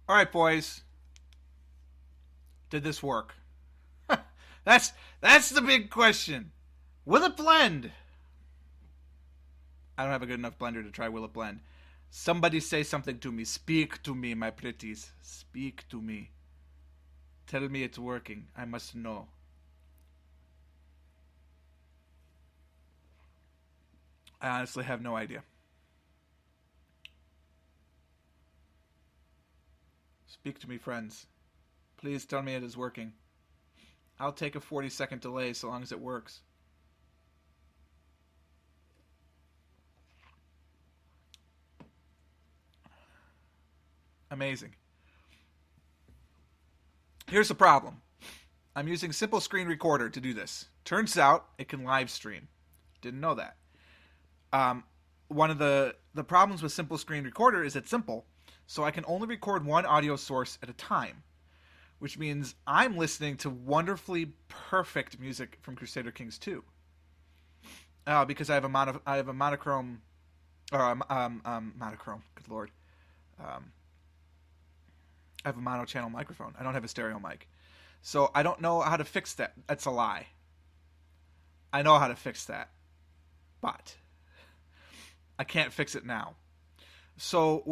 All right, boys. Did this work? That's the big question. Will it blend? I don't have a good enough blender to try will it blend. Somebody say something to me. Speak to me, my pretties. Speak to me. Tell me it's working. I must know. I honestly have no idea. Speak to me, friends. Please tell me it is working. I'll take a 40-second delay so long as it works. Amazing. Here's the problem. I'm using Simple Screen Recorder to do this. Turns out it can live stream. Didn't know that. One of the problems with Simple Screen Recorder is it's simple, so I can only record one audio source at a time, which means I'm listening to wonderfully perfect music from Crusader Kings 2. Because I have a monochrome, or monochrome. Good lord, I have a mono-channel microphone. I don't have a stereo mic, so I don't know how to fix that. That's a lie. I know how to fix that, but I can't fix it now. So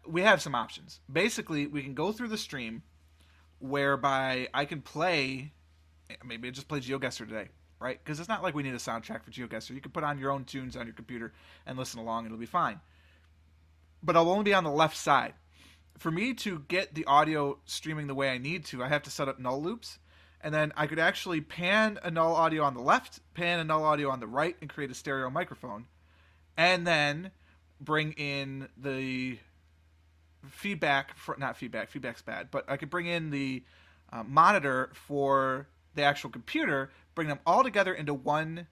we have some options. Basically, we can go through the stream, whereby I can play. Maybe I just play GeoGuessr today, right? Because it's not like we need a soundtrack for GeoGuessr. You can put on your own tunes on your computer and listen along. It'll be fine. But I'll only be on the left side. For me to get the audio streaming the way I need to, I have to set up null loops. And then I could actually pan a null audio on the left, pan a null audio on the right, and create a stereo microphone. And then bring in the feedback, not feedback, feedback's bad, but I could bring in the monitor for the actual computer, bring them all together into one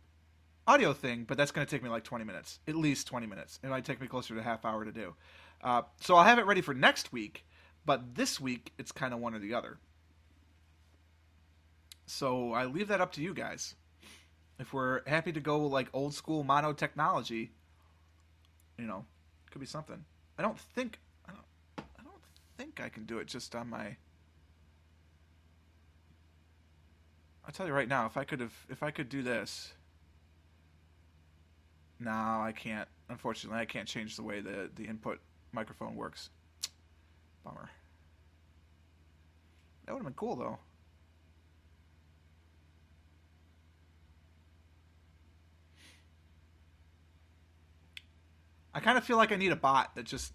audio thing, but that's going to take me like 20 minutes, at least 20 minutes. It might take me closer to a half hour to do. So I'll have it ready for next week, but this week it's kind of one or the other. So I leave that up to you guys. If we're happy to go like old school mono technology, could be something. I don't think I can do it just on my. I'll tell you right now, if I could do this. No, I can't. Unfortunately, I can't change the way the input microphone works. Bummer. That would have been cool though. I kind of feel like I need a bot that just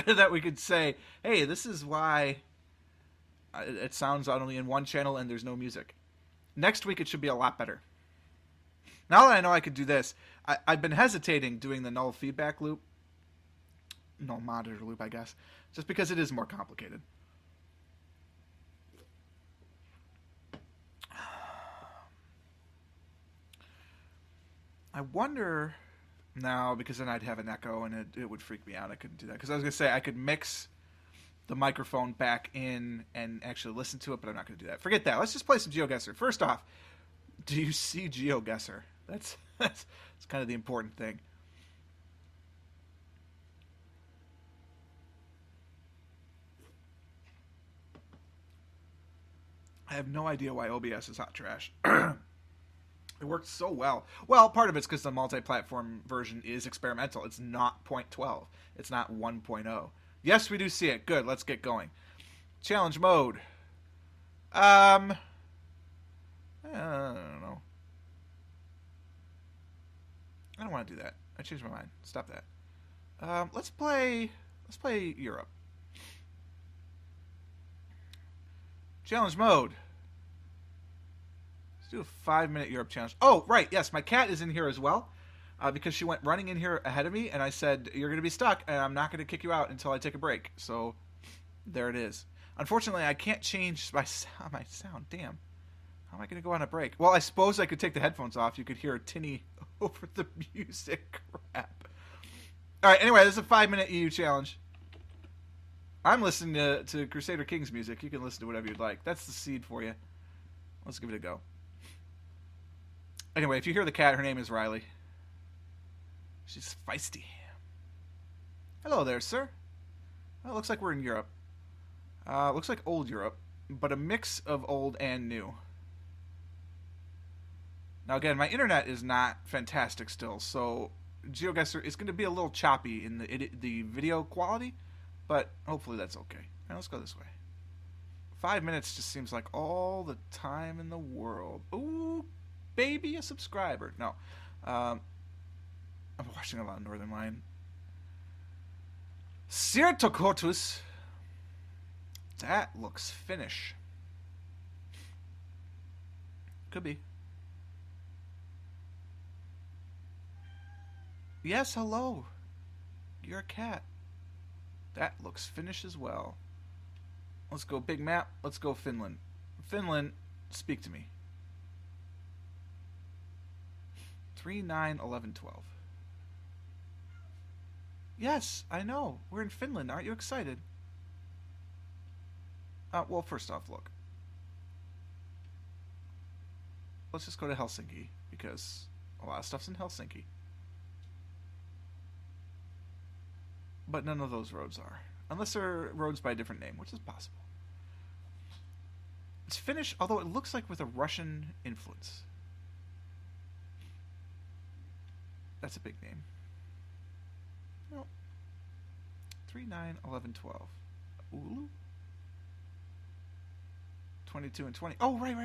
that we could say, "Hey, this is why it sounds only in one channel and there's no music." Next week it should be a lot better. Now that I know I could do this, I've been hesitating doing the null feedback loop, null monitor loop, I guess, just because it is more complicated. I wonder. No, because then I'd have an echo and it would freak me out. I couldn't do that. Because I was going to say I could mix the microphone back in and actually listen to it, but I'm not going to do that. Forget that. Let's just play some GeoGuessr. First off, do you see GeoGuessr? That's kind of the important thing. I have no idea why OBS is hot trash. It worked so well. Well, part of it's because the multi-platform version is experimental. It's not 0.12. It's not 1.0. Yes, we do see it. Good. Let's get going. Challenge mode. I don't know. I don't want to do that. I changed my mind. Stop that. Let's play Europe. Challenge mode. Do a 5-minute Europe challenge. Oh, right. Yes, my cat is in here as well because she went running in here ahead of me, and I said, "You're going to be stuck, and I'm not going to kick you out until I take a break." So there it is. Unfortunately, I can't change my sound. Damn. How am I going to go on a break? Well, I suppose I could take the headphones off. You could hear a tinny over the music. Crap. All right. Anyway, this is a 5-minute EU challenge. I'm listening to Crusader Kings music. You can listen to whatever you'd like. That's the seed for you. Let's give it a go. Anyway, if you hear the cat, her name is Riley. She's feisty. Hello there, sir. Well, it looks like we're in Europe. Looks like old Europe, but a mix of old and new. Now again, my internet is not fantastic still, so GeoGuessr is going to be a little choppy in the video quality, but hopefully that's okay. Now let's go this way. 5 minutes just seems like all the time in the world. Ooh, baby, a subscriber. No, I'm watching a lot of Northern Lion. Certocotus. That looks Finnish. Could be. Yes, hello. You're a cat. That looks Finnish as well. Let's go big map. Let's go Finland. Finland, speak to me. 3, 9, 11, 12. Yes, I know. We're in Finland. Aren't you excited? Well, first off, look. Let's just go to Helsinki, because a lot of stuff's in Helsinki. But none of those roads are. Unless they're roads by a different name, which is possible. It's Finnish, although it looks like with a Russian influence. That's a big name. No. 3, 9, 11, 12. Oulu? 22 and 20. Oh, right.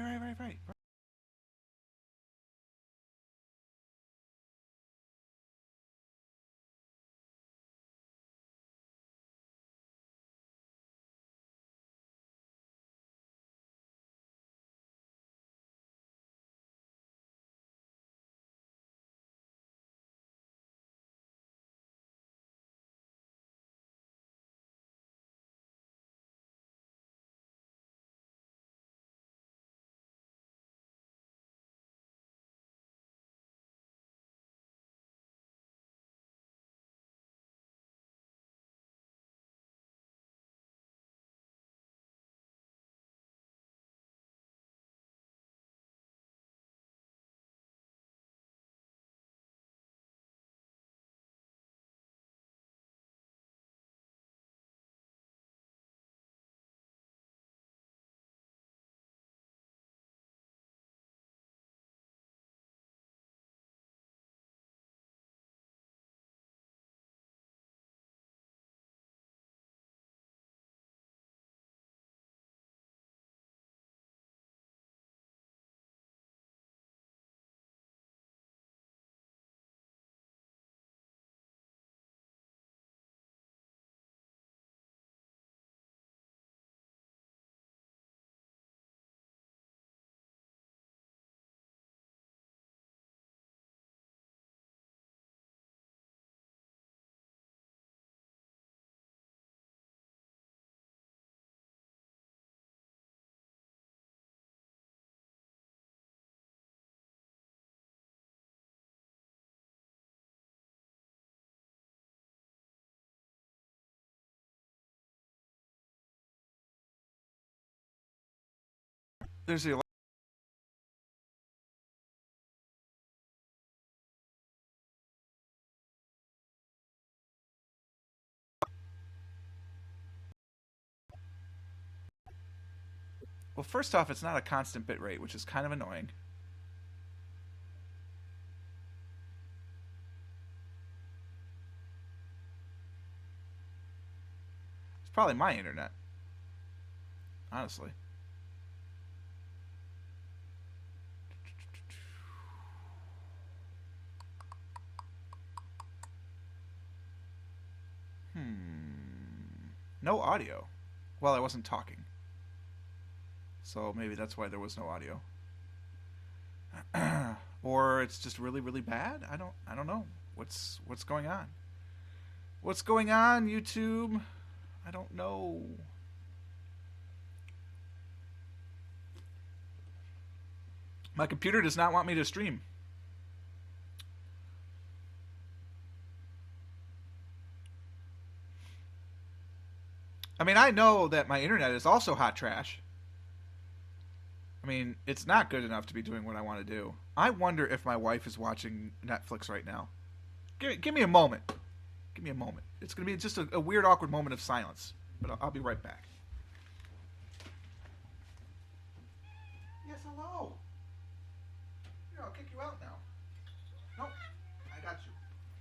There's the. Well, first off, it's not a constant bit rate, which is kind of annoying. It's probably my internet. Honestly. No audio. Well, I wasn't talking. So maybe that's why there was no audio. Or it's just really, really bad? I don't know. What's going on? What's going on, YouTube? I don't know. My computer does not want me to stream. I mean, I know that my internet is also hot trash. I mean, it's not good enough to be doing what I want to do. I wonder if my wife is watching Netflix right now. Give me a moment. Give me a moment. It's going to be just a weird, awkward moment of silence. But I'll be right back. hello. Here, I'll kick you out now. Nope, I got you.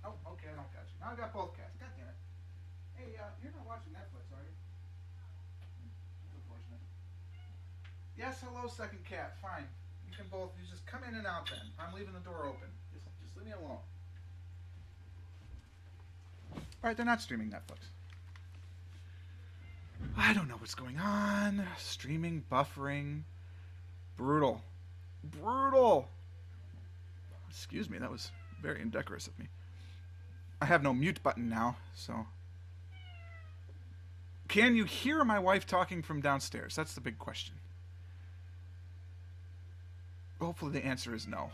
Oh, okay, I don't got you. Now I got both cats. God damn it. Hey, you're not watching Netflix, are you? That's unfortunate. Yes, hello, second cat. Fine. You can both. You just come in and out then. I'm leaving the door open. Just leave me alone. Alright, they're not streaming Netflix. I don't know what's going on. Streaming, buffering. Brutal. Brutal! Excuse me, that was very indecorous of me. I have no mute button now, so... Can you hear my wife talking from downstairs? That's the big question. Hopefully the answer is no.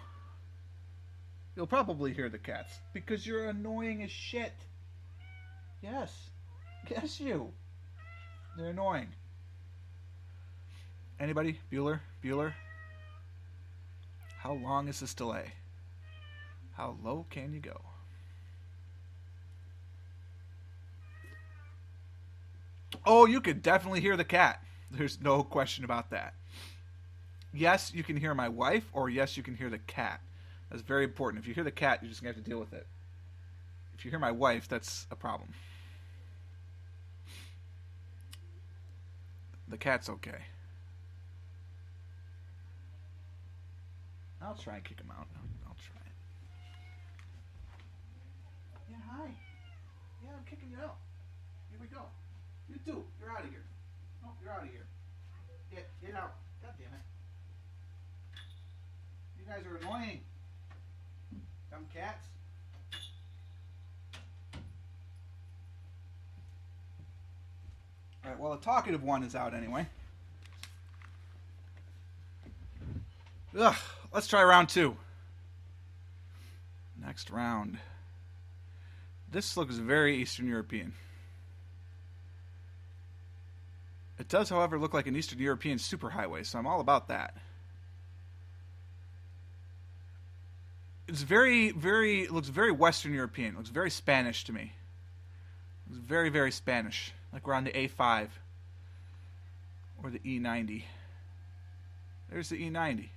You'll probably hear the cats, because you're annoying as shit. Yes. Yes, you. They're annoying. Anybody? Bueller? Bueller? How long is this delay? How low can you go? Oh, you could definitely hear the cat. There's no question about that. Yes, you can hear my wife, or yes, you can hear the cat. That's very important. If you hear the cat, you're just going to have to deal with it. If you hear my wife, that's a problem. The cat's okay. I'll try and kick him out. I'll try it. Yeah, hi. Yeah, I'm kicking you out. Here we go. You too. You're out of here. No, you're out of here. Get out. God damn it. You guys are annoying. Dumb cats. Alright, well, the talkative one is out anyway. Ugh, let's try round 2. Next round. This looks very Eastern European. It does, however, look like an Eastern European superhighway, so I'm all about that. It's it looks very Western European. It looks very Spanish to me. It looks very, very Spanish. Like we're on the A5. Or the E90. There's the E90.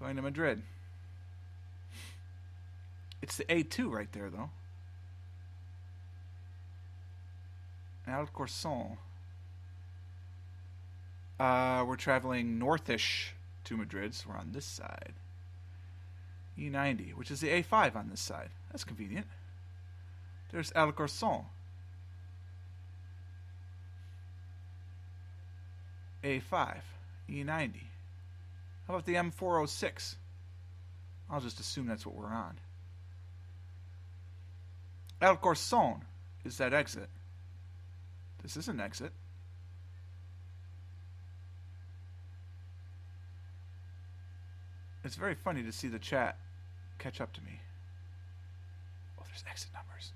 Going to Madrid. It's the A2 right there, though. Alcorcón. We're traveling northish to Madrid, so we're on this side. E90, which is the A5 on this side. That's convenient. There's Alcorcón. A5, E90. How about the M406? I'll just assume that's what we're on. Alcorcón is that exit. This is an exit. It's very funny to see the chat catch up to me. Oh, there's exit numbers.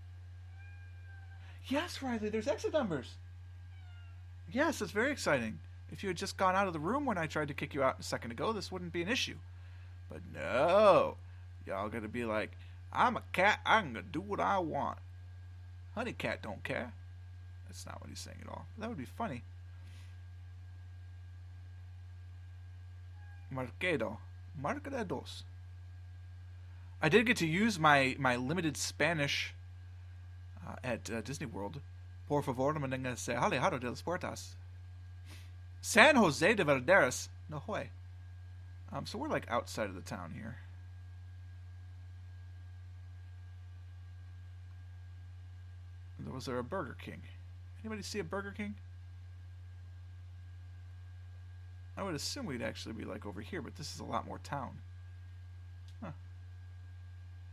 Yes, Riley, there's exit numbers. Yes, it's very exciting. If you had just gone out of the room when I tried to kick you out a second ago, this wouldn't be an issue. But no. Y'all gotta be like, I'm a cat, I'm gonna do what I want. Honey cat don't care. That's not what he's saying at all. That would be funny. Marquedo. Marquedos. I did get to use my limited Spanish at Disney World. Por favor, manténgase alejado de las puertas. San Jose de Valderas. No way. So we're like outside of the town here. Was there a Burger King? Anybody see a Burger King? I would assume we'd actually be like over here, but this is a lot more town. Huh.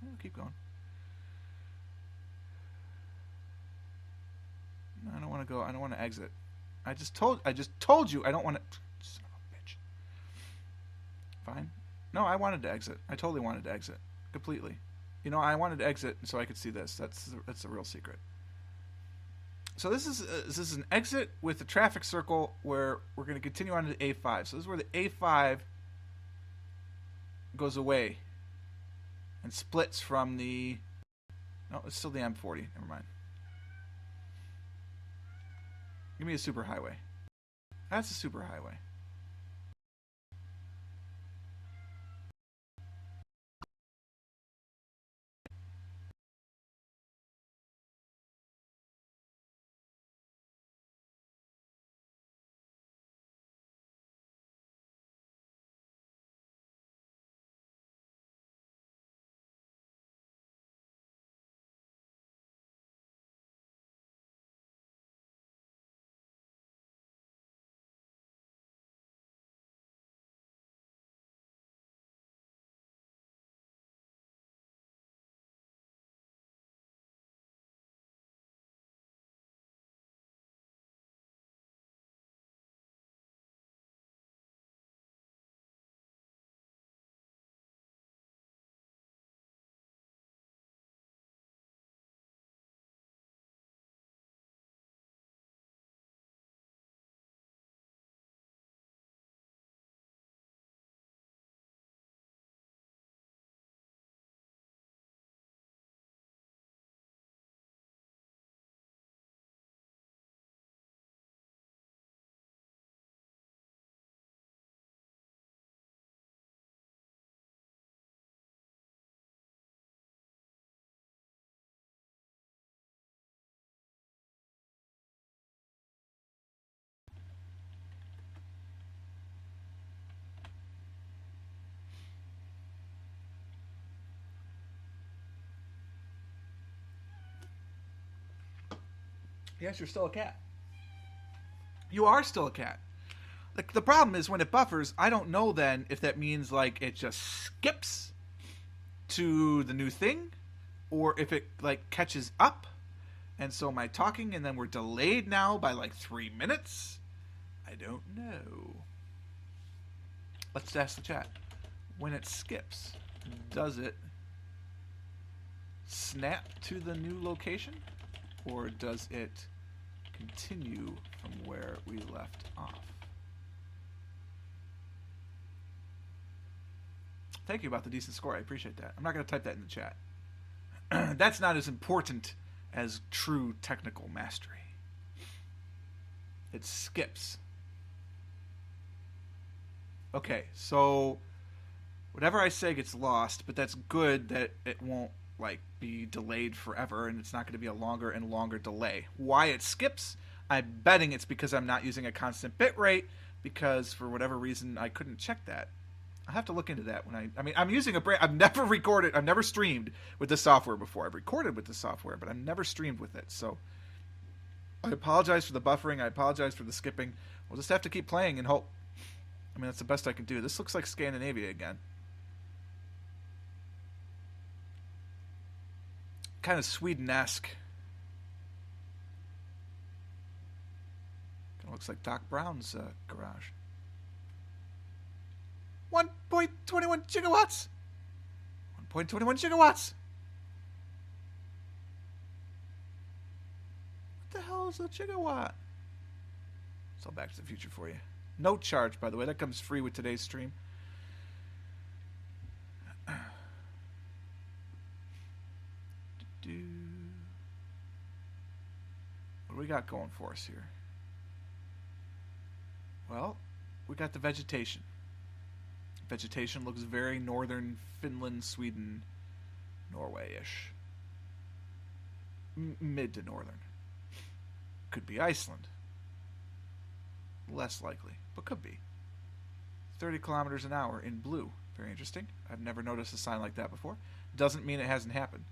We'll keep going. No, I don't want to go. I don't want to exit. I just told you I don't want to. Son of a bitch. Fine. No, I wanted to exit. I totally wanted to exit completely. You know, I wanted to exit so I could see this. That's the real secret. So this is an exit with a traffic circle where we're going to continue on to the A5. So this is where the A5 goes away and splits from the... No, it's still the M40. Never mind. Give me a superhighway. That's a superhighway. Yes, you're still a cat. You are still a cat. The problem is when it buffers, I don't know then if that means like it just skips to the new thing or if it like catches up. And so am I talking and then we're delayed now by like 3 minutes? I don't know. Let's ask the chat. When it skips, does it snap to the new location? Or does it continue from where we left off? Thank you about the decent score. I appreciate that. I'm not going to type that in the chat. That's not as important as true technical mastery. It skips. Okay, so whatever I say gets lost, but that's good that it won't like be delayed forever and it's not going to be a longer and longer delay. Why it skips? I'm betting it's because I'm not using a constant bit rate because for whatever reason I couldn't check that. I'll have to look into that when I mean, I'm using a brand. I've never recorded. I've never streamed with this software before. I've recorded with this software, but I've never streamed with it. So I apologize for the buffering. I apologize for the skipping. We'll just have to keep playing and hope. I mean, that's the best I can do. This looks like Scandinavia again. Kind of Sweden-esque. Kind of looks like Doc Brown's garage. 1.21 gigawatts. 1.21 gigawatts. What the hell is a gigawatt? It's all Back to the Future for you. No charge, by the way. That comes free with today's stream. What do we got going for us here? Well, we got the vegetation. Vegetation looks very northern Finland, Sweden, Norway-ish. Mid to northern. Could be Iceland. Less likely, but could be. 30 kilometers an hour in blue. Very interesting. I've never noticed a sign like that before. Doesn't mean it hasn't happened.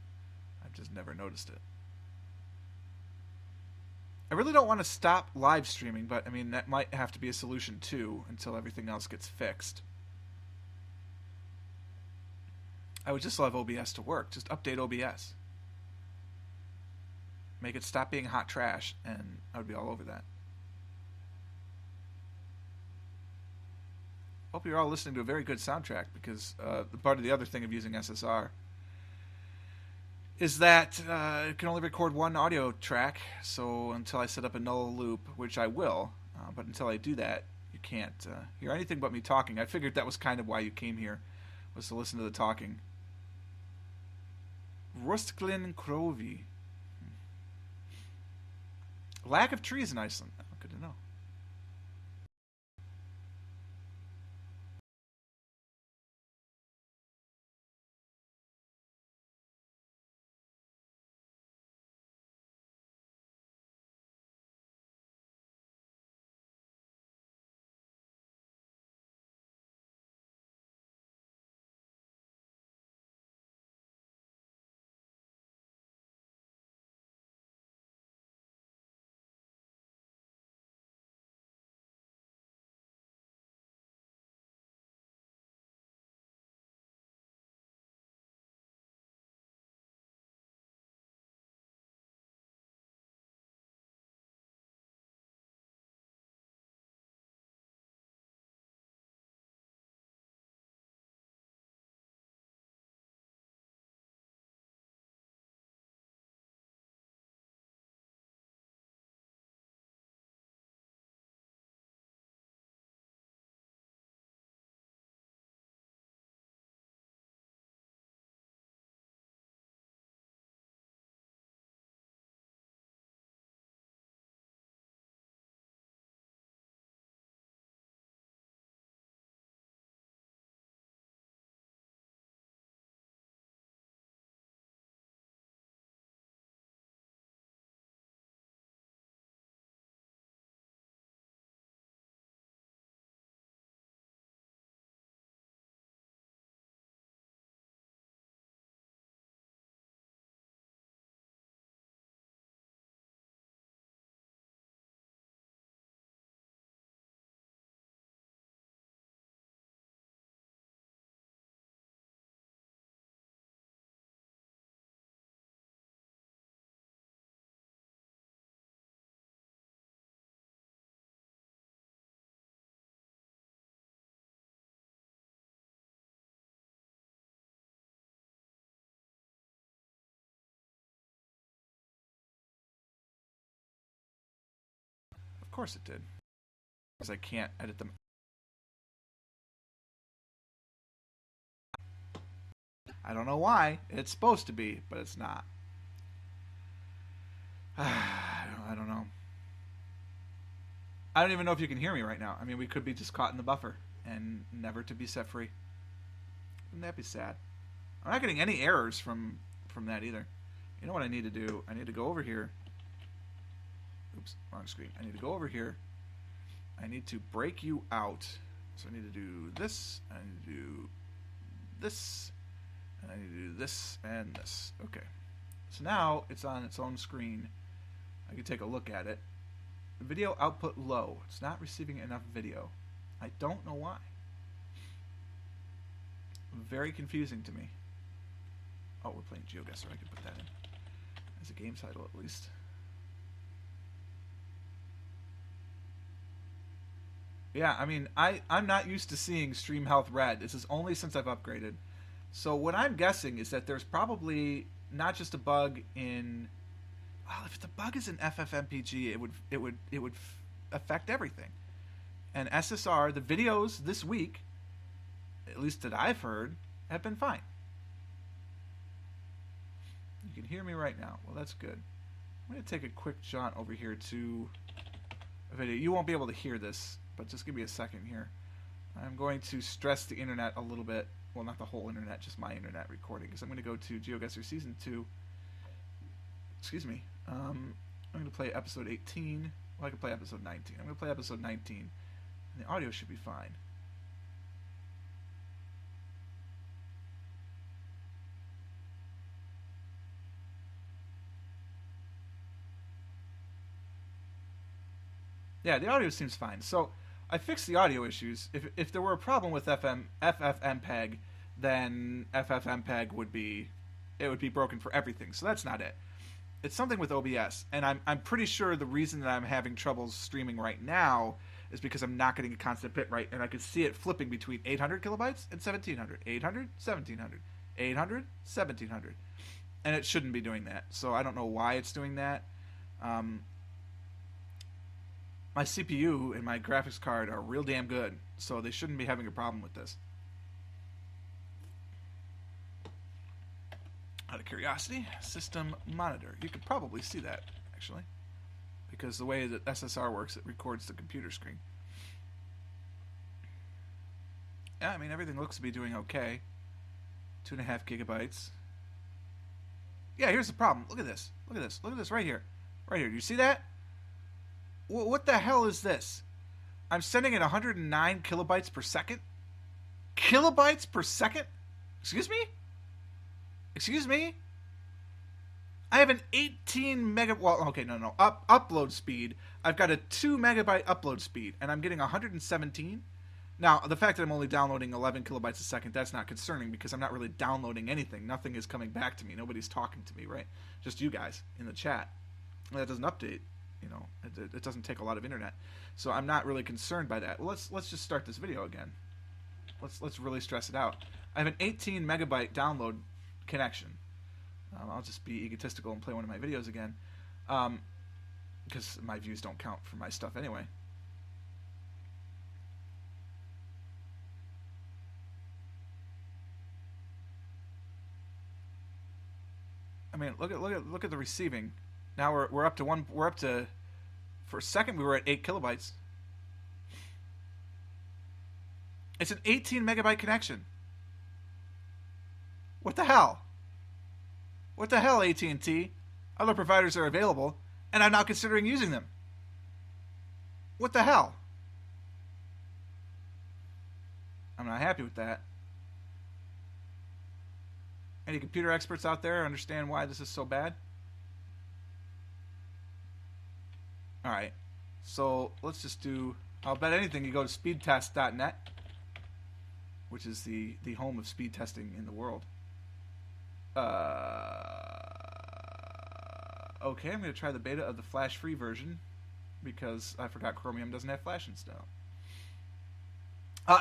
I've just never noticed it. I really don't want to stop live streaming, but I mean, that might have to be a solution too until everything else gets fixed. I would just love OBS to work. Just update OBS. Make it stop being hot trash, and I would be all over that. Hope you're all listening to a very good soundtrack, because part of the other thing of using SSR is that it can only record one audio track, so until I set up a null loop, which I will, but until I do that, you can't hear anything but me talking. I figured that was kind of why you came here, was to listen to the talking. Rustglin Krovi. Lack of trees in Iceland. Good to know. course it did. Because I can't edit them. I don't know why. It's supposed to be, but it's not. I don't know. I don't even know if you can hear me right now. I mean, we could be just caught in the buffer and never to be set free. Wouldn't that be sad? I'm not getting any errors from that either. You know what I need to do? I need to go over here. Oops, wrong screen. I need to go over here. I need to break you out. So I need to do this. I need to do this. And I need to do this and this. Okay. So now it's on its own screen. I can take a look at it. Video output low. It's not receiving enough video. I don't know why. Very confusing to me. Oh, we're playing GeoGuessr. I can put that in as a game title at least. Yeah, I mean, I'm not used to seeing stream health red. This is only since I've upgraded. So what I'm guessing is that there's probably not just a bug in. Well, if the bug is in FFmpeg, it would affect everything. And SSR, the videos this week, at least that I've heard, have been fine. You can hear me right now. Well, that's good. I'm going to take a quick jaunt over here to a video. You won't be able to hear this, but just give me a second here. I'm going to stress the internet a little bit. Well, not the whole internet, just my internet recording, because I'm going to go to GeoGuessr Season 2. Excuse me. I'm going to play episode 18. Well, I can play episode 19. I'm going to play episode 19, and the audio should be fine. Yeah, the audio seems fine. So I fixed the audio issues. If there were a problem with FFmpeg, then FFmpeg would be broken for everything. So that's not it. It's something with OBS, and I'm pretty sure the reason that I'm having troubles streaming right now is because I'm not getting a constant bit rate, and I can see it flipping between 800 kilobytes and 1700, 800, 1700, 800, 1700, and it shouldn't be doing that. So I don't know why it's doing that. My CPU and my graphics card are real damn good, so they shouldn't be having a problem with this. Out of curiosity, system monitor. You could probably see that, actually, because the way that SSR works, it records the computer screen. Yeah, I mean, everything looks to be doing okay. 2.5 gigabytes. Yeah, here's the problem. Look at this. Look at this. Look at this right here. Right here. Do you see that? What the hell is this? I'm sending it 109 kilobytes per second? Kilobytes per second? Excuse me? Excuse me? I have an 18 mega... Well, okay, no. Upload speed. I've got a 2 megabyte upload speed, and I'm getting 117. Now, the fact that I'm only downloading 11 kilobytes a second, that's not concerning, because I'm not really downloading anything. Nothing is coming back to me. Nobody's talking to me, right? Just you guys in the chat. That doesn't update. You know, it doesn't take a lot of internet. So I'm not really concerned by that. Well, let's just start this video again. Let's really stress it out. I have an 18 megabyte download connection. I'll just be egotistical and play one of my videos again, because my views don't count for my stuff anyway. I mean, look at the receiving. Now we're up to one. We're up to. For a second, we were at 8 kilobytes. It's an 18 megabyte connection. What the hell? What the hell, AT&T? Other providers are available, and I'm not considering using them. What the hell? I'm not happy with that. Any computer experts out there understand why this is so bad? Alright, so let's just do... I'll bet anything you go to speedtest.net, which is the home of speed testing in the world. Okay, I'm going to try the beta of the Flash-free version, because I forgot Chromium doesn't have Flash installed.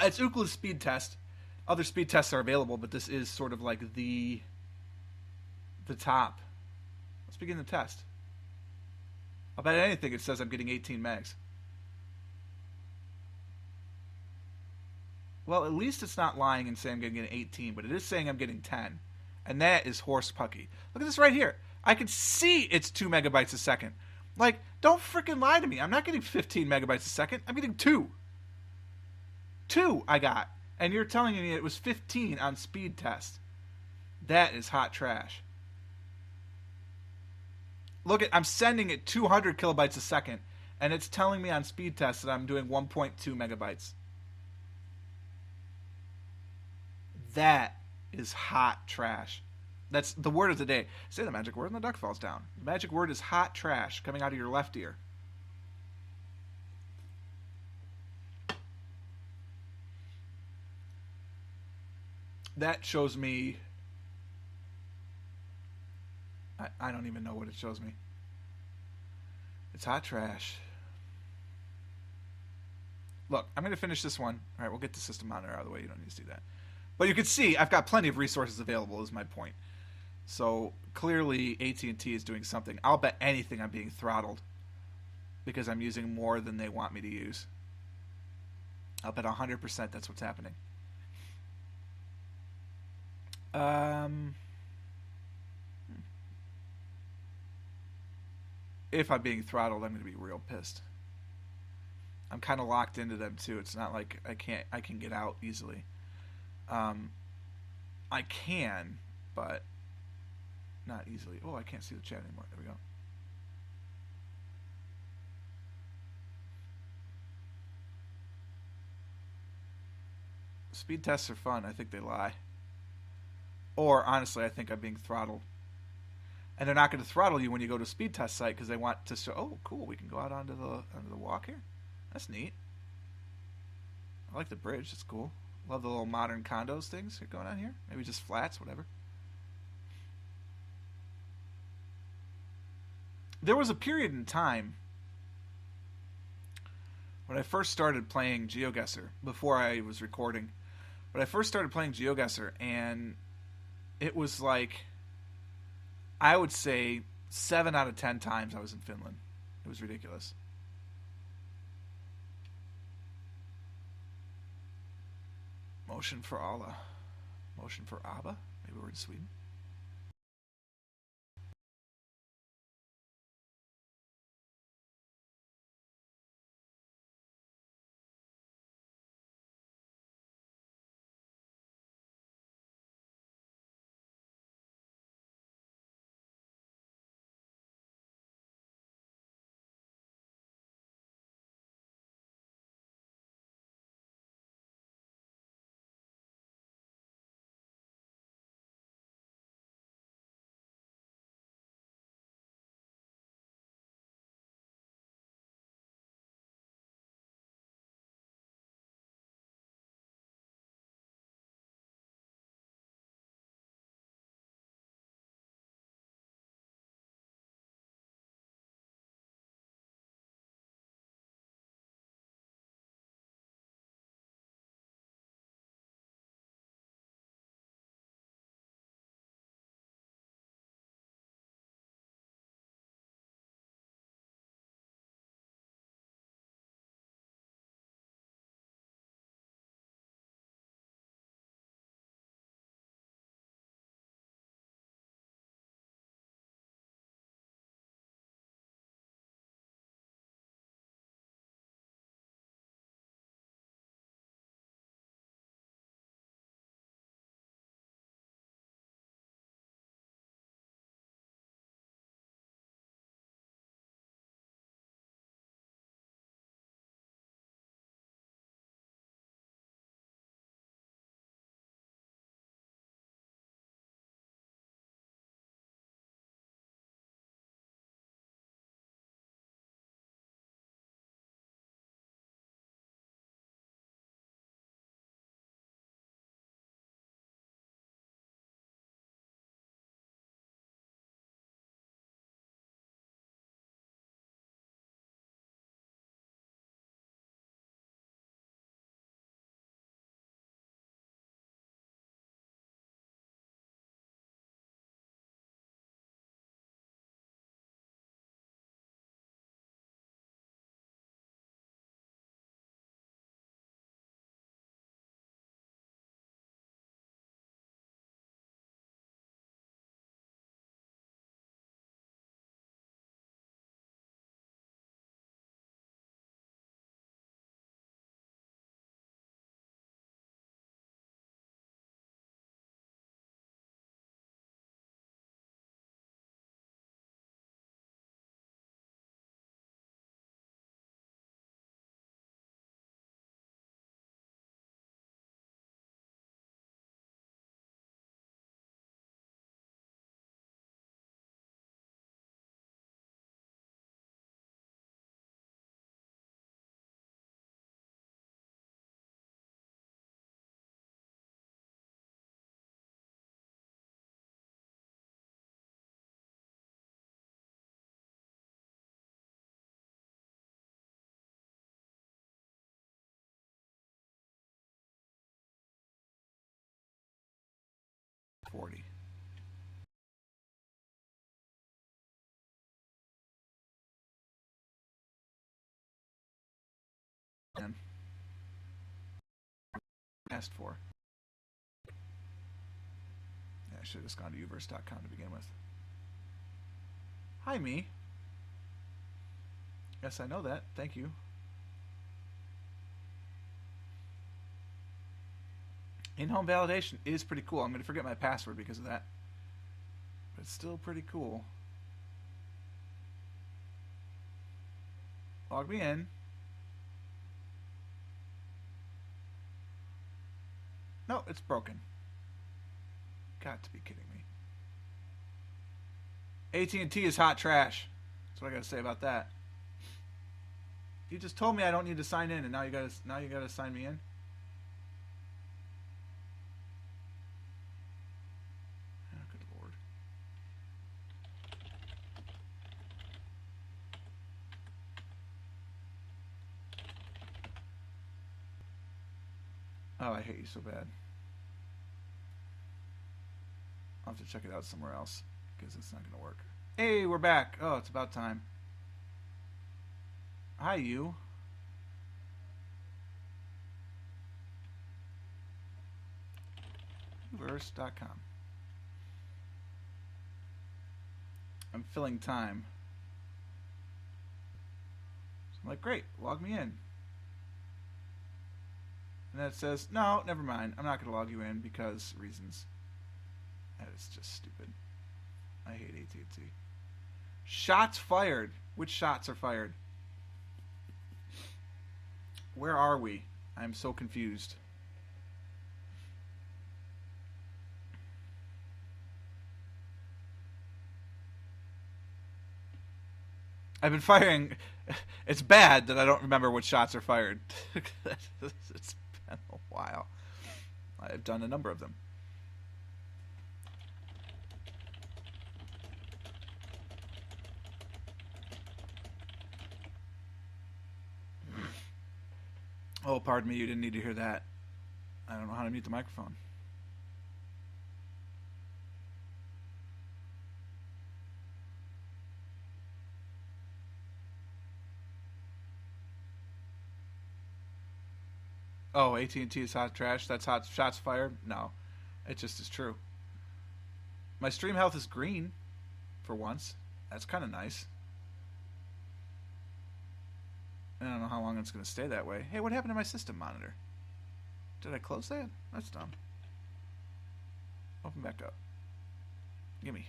It's Ookla's speed test. Other speed tests are available, but this is sort of like the top. Let's begin the test. I'll bet anything it says I'm getting 18 megs. Well, at least it's not lying and saying I'm going to get 18, but it is saying I'm getting 10. And that is horse pucky. Look at this right here. I can see it's 2 megabytes a second. Like, don't freaking lie to me. I'm not getting 15 megabytes a second. I'm getting 2. 2 I got. And you're telling me it was 15 on speed test. That is hot trash. Look at, I'm sending it 200 kilobytes a second, and it's telling me on speed test that I'm doing 1.2 megabytes. That is hot trash. That's the word of the day. Say the magic word and the duck falls down. The magic word is hot trash coming out of your left ear. That shows me... I don't even know what it shows me. It's hot trash. Look, I'm going to finish this one. All right, we'll get the system monitor out of the way. You don't need to do that. But you can see I've got plenty of resources available is my point. So clearly AT&T is doing something. I'll bet anything I'm being throttled because I'm using more than they want me to use. I'll bet 100% that's what's happening. If I'm being throttled, I'm going to be real pissed. I'm kind of locked into them too. It's not like I can get out easily. I can, but not easily. Oh, I can't see the chat anymore. There we go. Speed tests are fun. I think they lie. Or honestly, I think I'm being throttled. And they're not going to throttle you when you go to a speed test site because they want to show, oh, cool, we can go out onto the walk here. That's neat. I like the bridge. It's cool. Love the little modern condos things going on here. Maybe just flats, whatever. There was a period in time when I first started playing GeoGuessr, before I was recording, but I first started playing GeoGuessr, and it was like, I would say 7 out of 10 times I was in Finland. It was ridiculous. Motion for Allah. Motion for Abba? Maybe we're in Sweden. And asked for. Yeah, I should have just gone to uverse.com to begin with. Hi, me. Yes, I know that. Thank you. In-home validation is pretty cool. I'm going to forget my password because of that. But it's still pretty cool. Log me in. No, it's broken. Got to be kidding me. AT&T is hot trash. That's what I got to say about that. You just told me I don't need to sign in, and now you gotta sign me in. Oh, good lord. Oh, I hate you so bad. I'll have to check it out somewhere else because it's not gonna work. Hey, we're back. Oh, it's about time. Hi, you. Uverse.com. I'm filling time. So I'm like, great, log me in. And then it says, no, never mind. I'm not going to log you in because reasons. That is just stupid. I hate AT&T. Shots fired. Which shots are fired? Where are we? I'm so confused. I've been firing. It's bad that I don't remember what shots are fired. It's been a while. I've done a number of them. Oh, pardon me, you didn't need to hear that. I don't know how to mute the microphone. Oh, AT&T is hot trash. That's hot shots fired. No, it just is true. My stream health is green, for once. That's kind of nice. I don't know how long it's going to stay that way. Hey, what happened to my system monitor? Did I close that? That's dumb. Open back up. Gimme.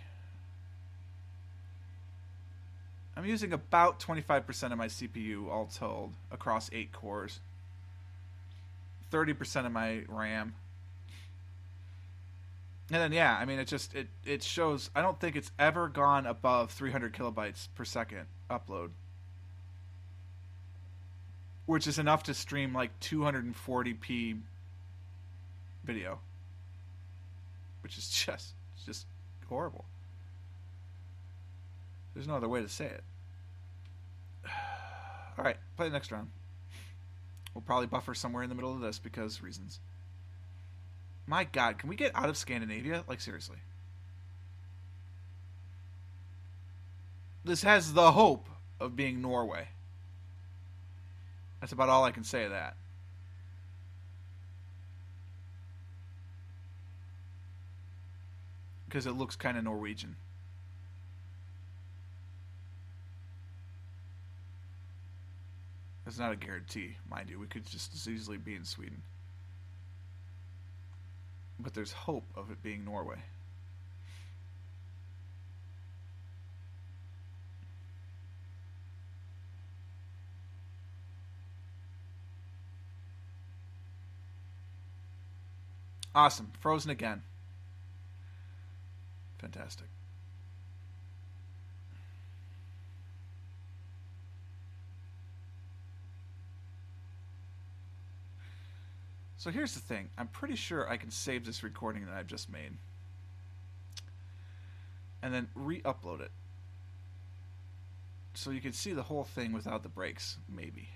I'm using about 25% of my CPU all told across 8 cores. 30% of my RAM. And then, yeah, I mean, it shows, I don't think it's ever gone above 300 kilobytes per second upload. Which is enough to stream like 240p video. Which is just horrible. There's no other way to say it. Alright, play the next round. We'll probably buffer somewhere in the middle of this because reasons. My god, can we get out of Scandinavia? Like, seriously. This has the hope of being Norway. That's about all I can say of that. Because it looks kind of Norwegian. That's not a guarantee, mind you. We could just as easily be in Sweden. But there's hope of it being Norway. Awesome. Frozen again. Fantastic. So here's the thing. I'm pretty sure I can save this recording that I've just made. And then re-upload it. So you can see the whole thing without the breaks, maybe.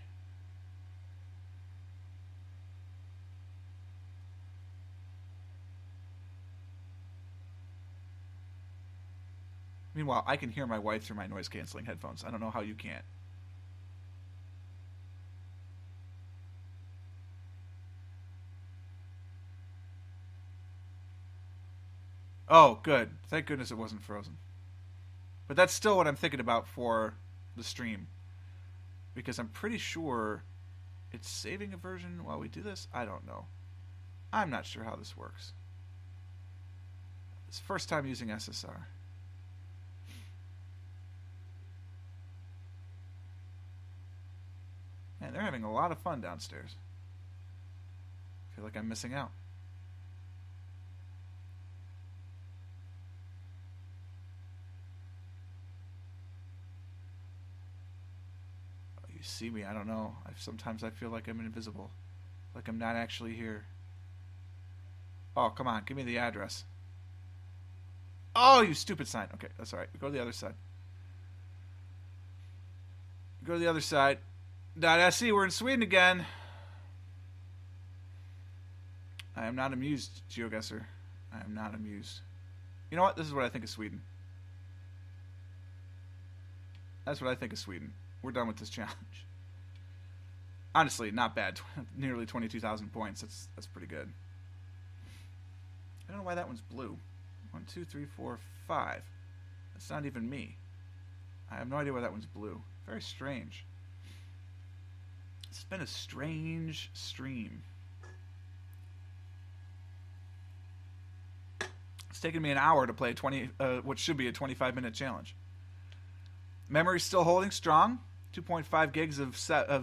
Meanwhile, I can hear my wife through my noise-canceling headphones. I don't know how you can't. Oh, good. Thank goodness it wasn't frozen. But that's still what I'm thinking about for the stream. Because I'm pretty sure it's saving a version while we do this. I don't know. I'm not sure how this works. It's first time using SSR. Man, they're having a lot of fun downstairs. I feel like I'm missing out. Oh, you see me, I don't know. Sometimes I feel like I'm invisible. Like I'm not actually here. Oh, come on, give me the address. Oh, you stupid sign. Okay, that's alright. Go to the other side. Go to the other side. .se, we're in Sweden again. I am not amused, GeoGuessr. I am not amused. You know what? This is what I think of Sweden. That's what I think of Sweden. We're done with this challenge. Honestly, not bad. Nearly 22,000 points. That's pretty good. I don't know why that one's blue. 1, 2, 3, 4, 5. That's not even me. I have no idea why that one's blue. Very strange. It's been a strange stream. It's taken me an hour to play what should be a 25-minute challenge. Memory's still holding strong. 2.5 gigs of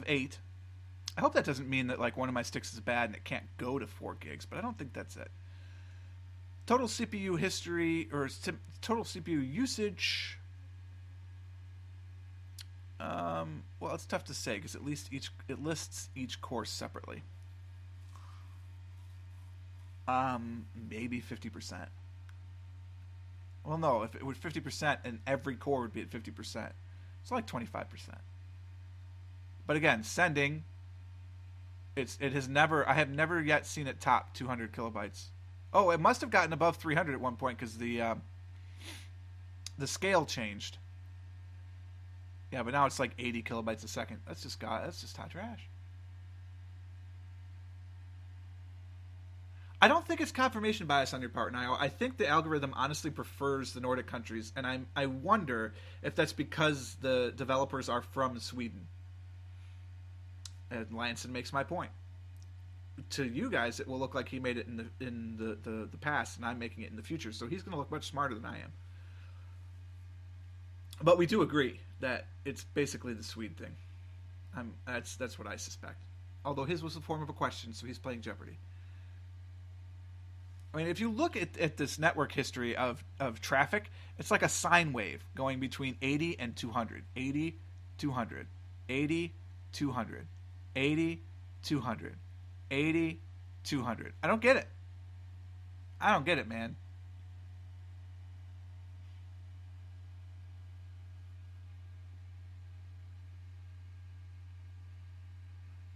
8. I hope that doesn't mean that like one of my sticks is bad and it can't go to 4 gigs, but I don't think that's it. Total CPU history or total CPU usage. Well, it's tough to say because it lists each course separately. Maybe 50%. Well, no, if it were 50% and every core would be at 50%, it's like 25%. But again, sending, I have never yet seen it top 200 kilobytes. Oh, it must have gotten above 300 at one point because the scale changed. Yeah, but now it's like 80 kilobytes a second. That's just hot trash. I don't think it's confirmation bias on your part, Niall. I think the algorithm honestly prefers the Nordic countries, and I wonder if that's because the developers are from Sweden. And Lanson makes my point. To you guys, it will look like he made it in the past, and I'm making it in the future. So he's going to look much smarter than I am. But we do agree that it's basically the Swede thing. That's what I suspect. Although his was the form of a question, so he's playing Jeopardy. I mean, if you look at this network history of traffic, it's like a sine wave going between 80 and 200. 80, 200. 80, 200. 80, 200. 80, 200. I don't get it. I don't get it, man.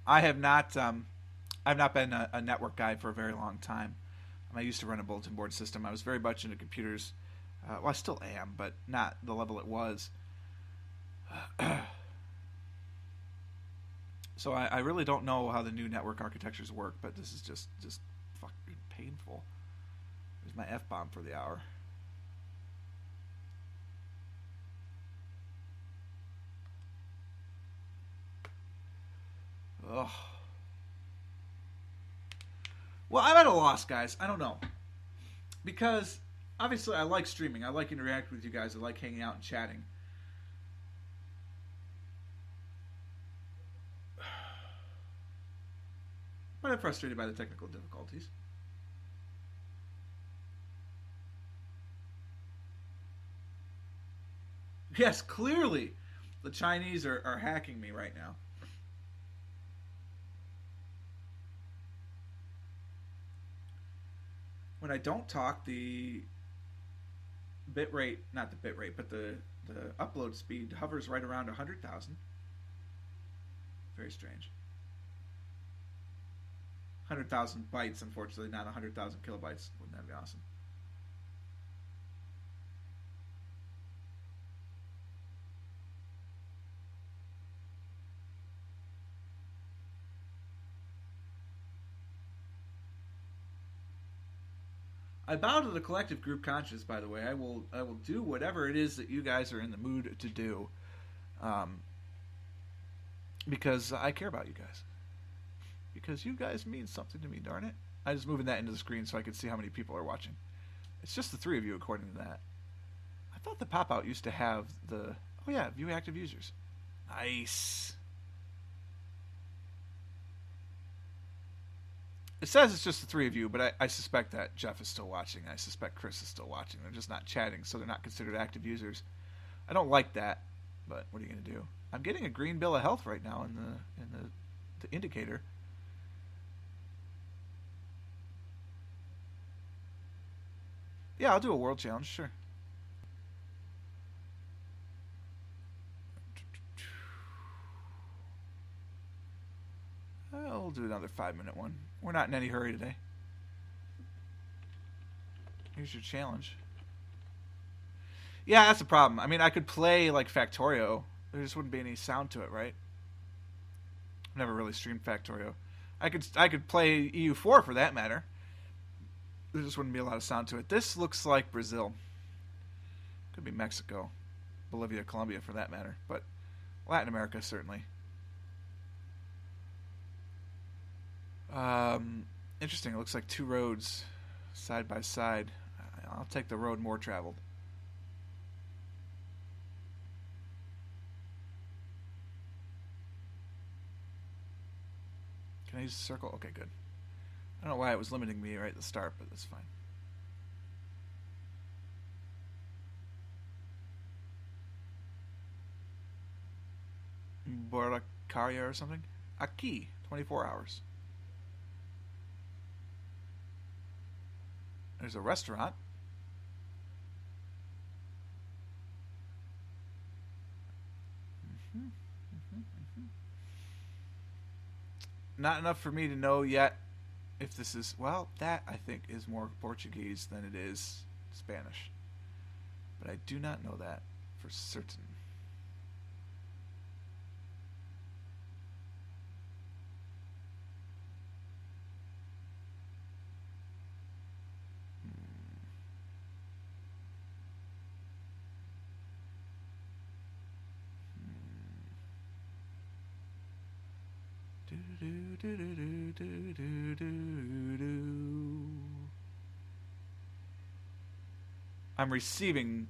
I've not been a network guy for a very long time. I used to run a bulletin board system. I was very much into computers. Well, I still am, but not the level it was. So I really don't know how the new network architectures work, but this is just fucking painful. There's my F-bomb for the hour. Ugh. Well, I'm at a loss, guys. I don't know. Because, obviously, I like streaming. I like interacting with you guys. I like hanging out and chatting. But I'm frustrated by the technical difficulties. Yes, clearly, the Chinese are hacking me right now. When I don't talk, the bitrate, not the bitrate, but the upload speed hovers right around 100,000. Very strange. 100,000 bytes, unfortunately, not 100,000 kilobytes. Wouldn't that be awesome? I bow to the collective group conscious. By the way, I will do whatever it is that you guys are in the mood to do, um, because I care about you guys. Because you guys mean something to me. Darn it! I just moving that into the screen so I can see how many people are watching. It's just the three of you, according to that. I thought the pop out used to have the. Oh yeah, view active users. Nice. It says it's just the three of you, but I suspect that Jeff is still watching. I suspect Chris is still watching. They're just not chatting, so they're not considered active users. I don't like that, but what are you gonna do? I'm getting a green bill of health right now in the indicator. Yeah, I'll do a world challenge, sure. I'll do another 5-minute one. We're not in any hurry today. Here's your challenge. Yeah, that's the problem. I mean, I could play like Factorio. There just wouldn't be any sound to it, right? I've never really streamed Factorio. I could play EU4 for that matter. There just wouldn't be a lot of sound to it. This looks like Brazil. Could be Mexico, Bolivia, Colombia for that matter, but Latin America certainly. Interesting. It looks like two roads side by side. I'll take the road more traveled. Can I use a circle? Okay, good. I don't know why it was limiting me right at the start, but that's fine. Boracaria or something? Aqui, 24 hours. There's a restaurant. Mm-hmm, mm-hmm, mm-hmm. Not enough for me to know yet if this is. Well, that I think is more Portuguese than it is Spanish. But I do not know that for certain. I'm receiving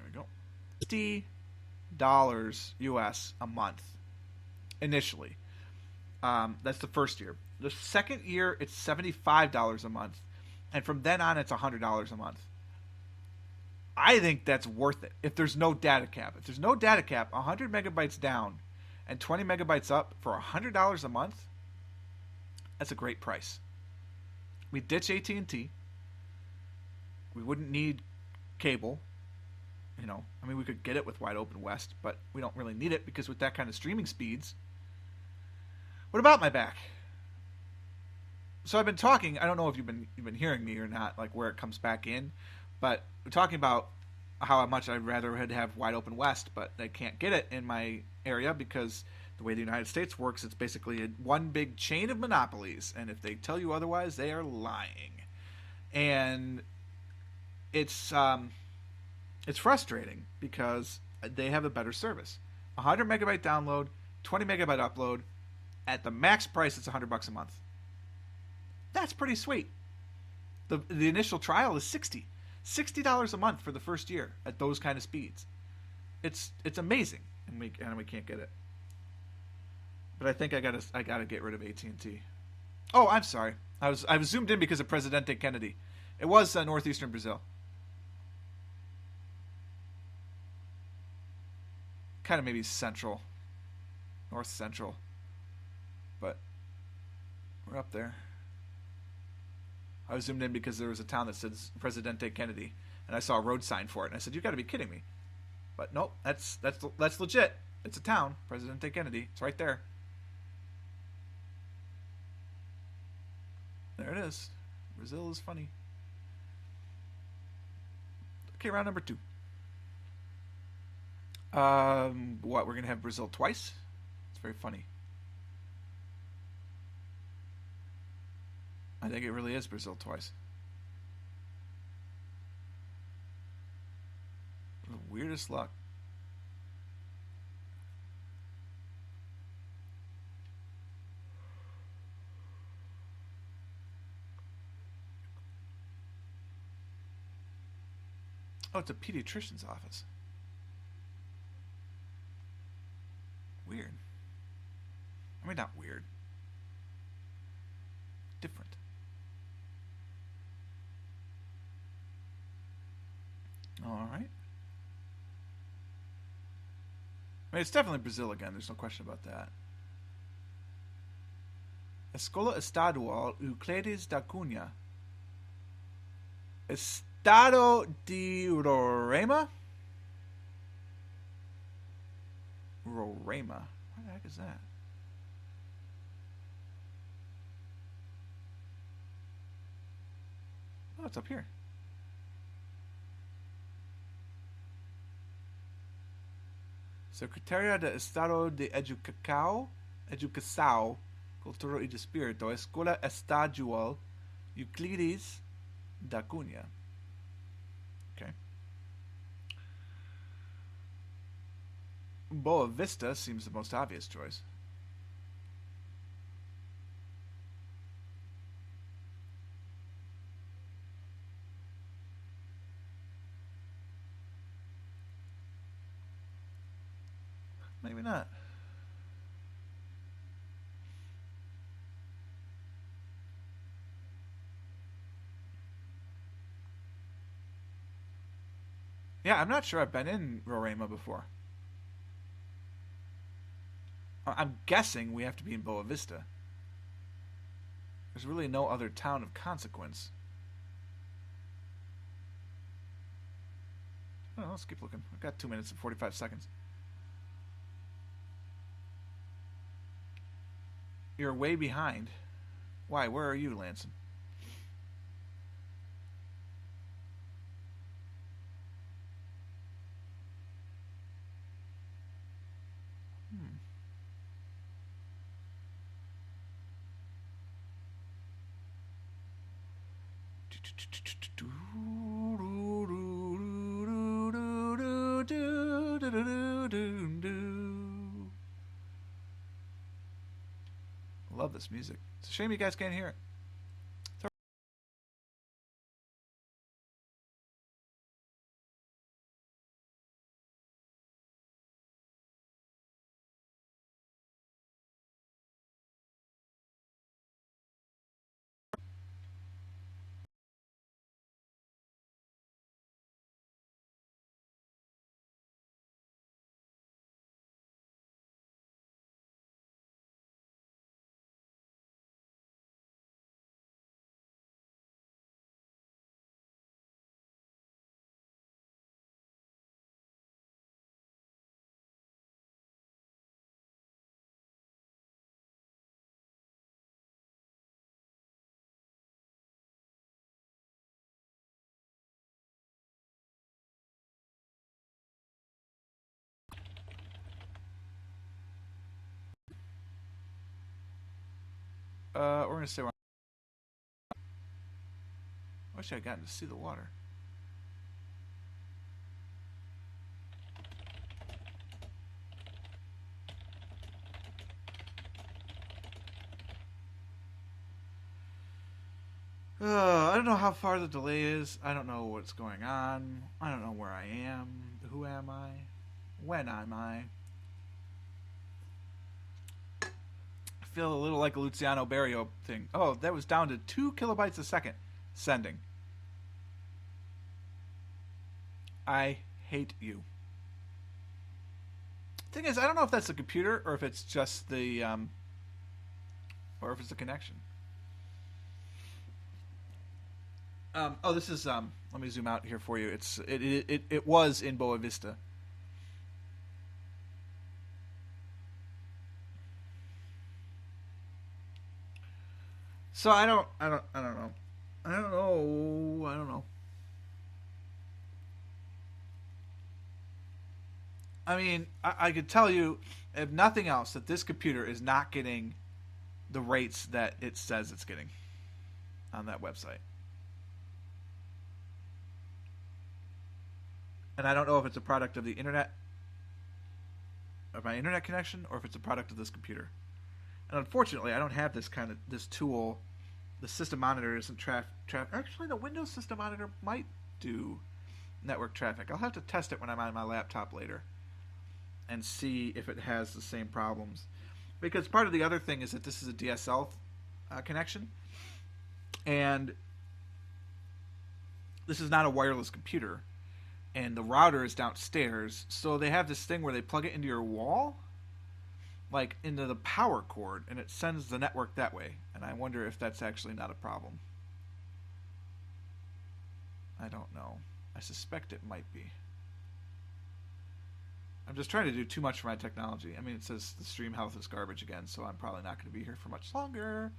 we go. $50 US a month initially. That's the first year. The second year, it's $75 a month, and from then on, it's $100 a month. I think that's worth it if there's no data cap. If there's no data cap, 100 megabytes down and 20 megabytes up for $100 a month, that's a great price. We ditch AT&T. We wouldn't need cable. You know, I mean, we could get it with Wide Open West, but we don't really need it because with that kind of streaming speeds. What about my back? So I've been talking. I don't know if you've been hearing me or not, like where it comes back in, but we're talking about how much I'd rather have Wide Open West, but they can't get it in my area because the way the United States works, it's basically one big chain of monopolies, and if they tell you otherwise, they are lying. And it's frustrating because they have a better service. 100 megabyte download, 20 megabyte upload. At the max price, it's $100 a month. That's pretty sweet. The initial trial is $60 a month for the first year at those kind of speeds. It's amazing, and we can't get it. But I think I gotta get rid of AT&T. Oh, I'm sorry. I was zoomed in because of Presidente Kennedy. It was northeastern Brazil. Kind of maybe central, north central, but we're up there. I was zoomed in because there was a town that says Presidente Kennedy, and I saw a road sign for it, and I said, "You got to be kidding me!" But nope, that's legit. It's a town, Presidente Kennedy. It's right there. There it is. Brazil is funny. Okay, round number 2. What, we're gonna have Brazil twice? It's very funny. I think it really is Brazil twice. The weirdest luck. Oh, it's a pediatrician's office. Weird. I mean, not weird. Different. All right. I mean, it's definitely Brazil again. There's no question about that. Escola Estadual Euclides da Cunha. Estado de Roraima? Roraima. What the heck is that? Oh, it's up here. Secretaria de Estado de Educação, Cultura e Desporto, Escola Estadual Euclides da Cunha. Okay. Boa Vista seems the most obvious choice. Maybe not. Yeah, I'm not sure I've been in Roraima before. I'm guessing we have to be in Boa Vista. There's really no other town of consequence. Oh, let's keep looking. I've got 2 minutes and 45 seconds. You're way behind. Why? Where are you, Lanson? Love this music. It's a shame you guys can't hear it. We're gonna stay. Wish I had gotten to see the water. I don't know how far the delay is. I don't know what's going on. I don't know where I am. Who am I? When am I? I feel a little like a Luciano Berio thing. Oh, that was down to 2 kilobytes a second. Sending. I hate you. Thing is, I don't know if that's the computer or if it's just the or if it's the connection. Oh, this is let me zoom out here for you. It was in Boa Vista. So I don't know. I don't know. I don't know. I mean, I could tell you, if nothing else, that this computer is not getting the rates that it says it's getting on that website. And I don't know if it's a product of the internet, of my internet connection, or if it's a product of this computer. And unfortunately, I don't have this tool. The system monitor isn't Actually, the Windows system monitor might do network traffic. I'll have to test it when I'm on my laptop later and see if it has the same problems. Because part of the other thing is that this is a DSL connection, and this is not a wireless computer, and the router is downstairs, so they have this thing where they plug it into your wall, like into the power cord, and it sends the network that way. And I wonder if that's actually not a problem. I don't know. I suspect it might be. I'm just trying to do too much for my technology. I mean, it says the stream health is garbage again, so I'm probably not going to be here for much longer.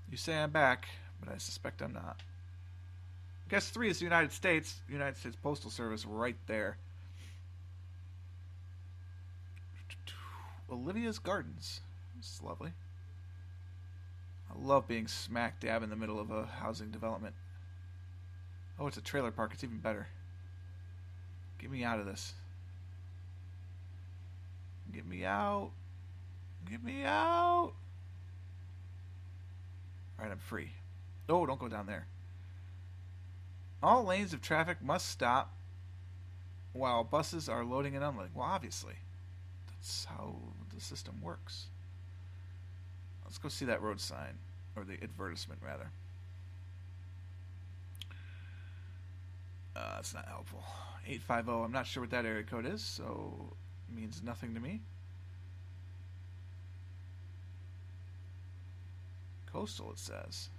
You say I'm back, but I suspect I'm not. Guess 3 is the United States. United States Postal Service right there. Olivia's Gardens. This is lovely. I love being smack dab in the middle of a housing development. Oh, it's a trailer park. It's even better. Get me out of this. Get me out. Get me out. Alright, I'm free. Oh, don't go down there. All lanes of traffic must stop while buses are loading and unloading. Well, obviously. That's how the system works. Let's go see that road sign. Or the advertisement, rather. That's not helpful. 850. I'm not sure what that area code is, so it means nothing to me. Coastal, it says.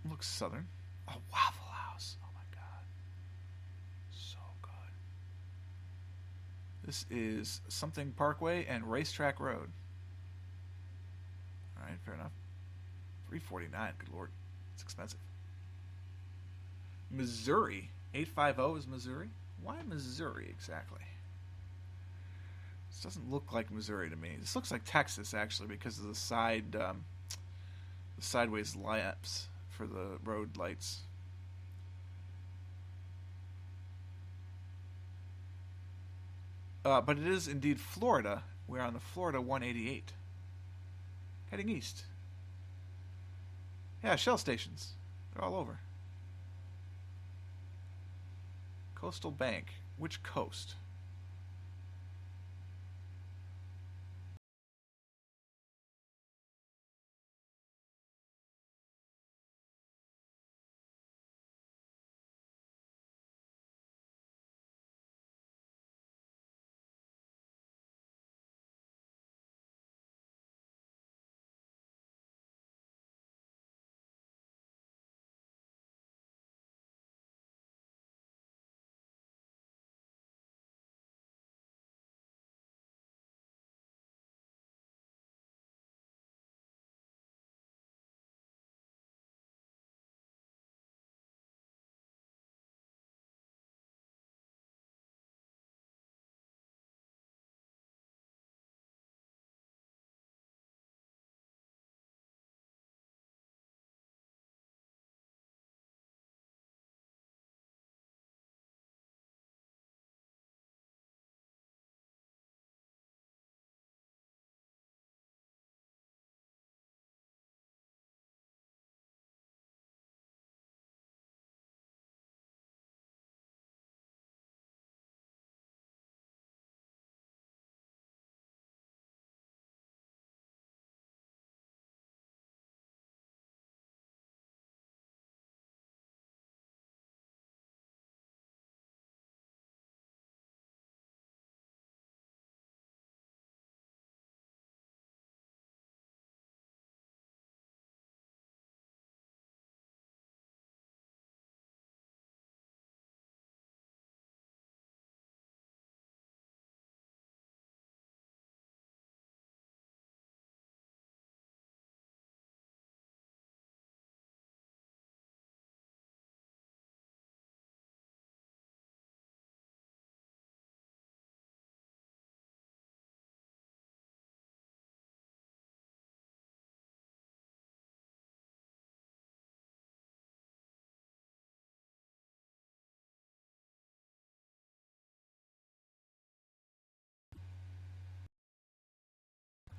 Looks southern. A Waffle House. Oh my god. So good. This is something Parkway and Racetrack Road. Alright, fair enough. $3.49. Good lord. It's expensive. Missouri. 850 is Missouri? Why Missouri exactly? This doesn't look like Missouri to me. This looks like Texas, actually, because of the the sideways lamps for the road lights. But it is indeed Florida. We're on the Florida 188. Heading east. Yeah, Shell stations. They're all over. Coastal Bank. Which coast?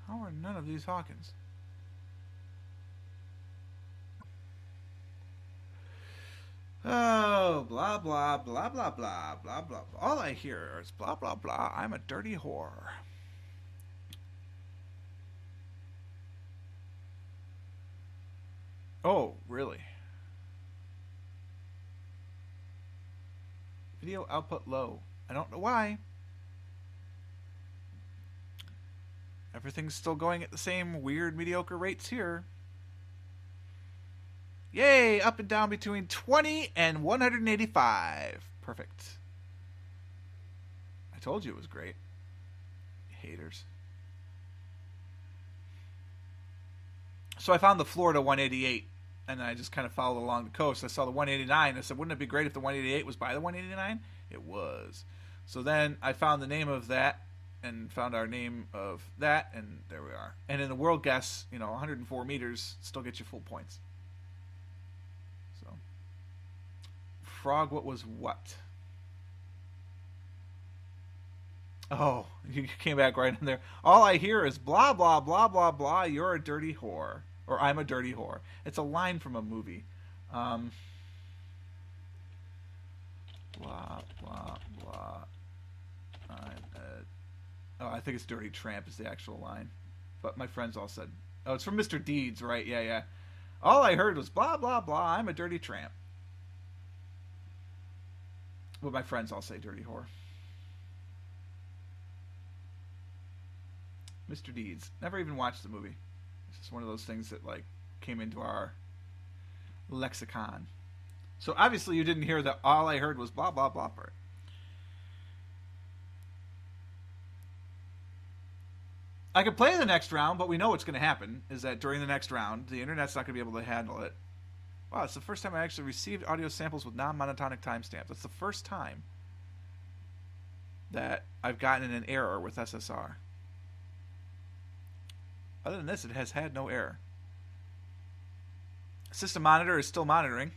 How are none of these Hawkins? Oh, blah, blah, blah, blah, blah, blah, blah. All I hear is blah, blah, blah. I'm a dirty whore. Oh, really? Video output low. I don't know why. Everything's still going at the same weird, mediocre rates here. Yay! Up and down between 20 and 185. Perfect. I told you it was great. Haters. So I found the Florida 188, and I just kind of followed along the coast. I saw the 189. I said, wouldn't it be great if the 188 was by the 189? It was. So then I found the name of that and found our name of that, and there we are. And in the world guess, 104 meters still gets you full points. So, Frog, what was what? Oh, you came back right in there. All I hear is blah, blah, blah, blah, blah, you're a dirty whore. Or I'm a dirty whore. It's a line from a movie. Blah, blah, blah. I think it's Dirty Tramp is the actual line. But my friends all said, oh, it's from Mr. Deeds, right? Yeah, yeah. All I heard was blah, blah, blah, I'm a dirty tramp. But my friends all say dirty whore. Mr. Deeds. Never even watched the movie. It's just one of those things that, came into our lexicon. So obviously you didn't hear the all I heard was blah, blah, blah part. I could play the next round, but we know what's going to happen is that during the next round, the internet's not going to be able to handle it. Wow, it's the first time I actually received audio samples with non-monotonic timestamps. That's the first time that I've gotten an error with SSR. Other than this, it has had no error. System monitor is still monitoring.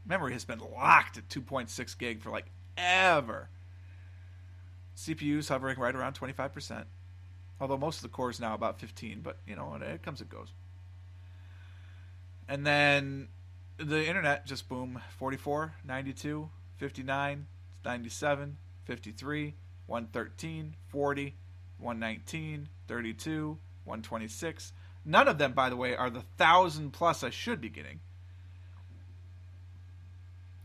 Memory has been locked at 2.6 gig for ever. CPU's hovering right around 25%. Although most of the core is now about 15, but it comes and goes. And then the internet just boom, 44, 92, 59, 97, 53, 113, 40, 119, 32, 126. None of them, by the way, are the 1,000 plus I should be getting.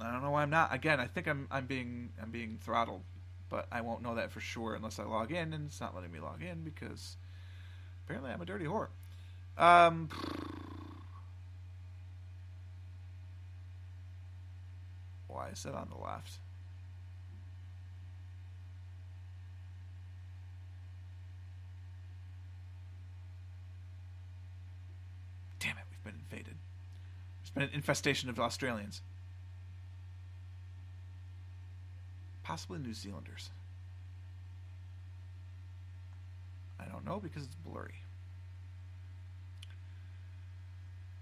I don't know why I'm not. Again, I think I'm being throttled, but I won't know that for sure unless I log in, and it's not letting me log in because apparently I'm a dirty whore. Why is it on the left? Damn it, we've been invaded. There's been an infestation of Australians. Possibly New Zealanders. I don't know because it's blurry.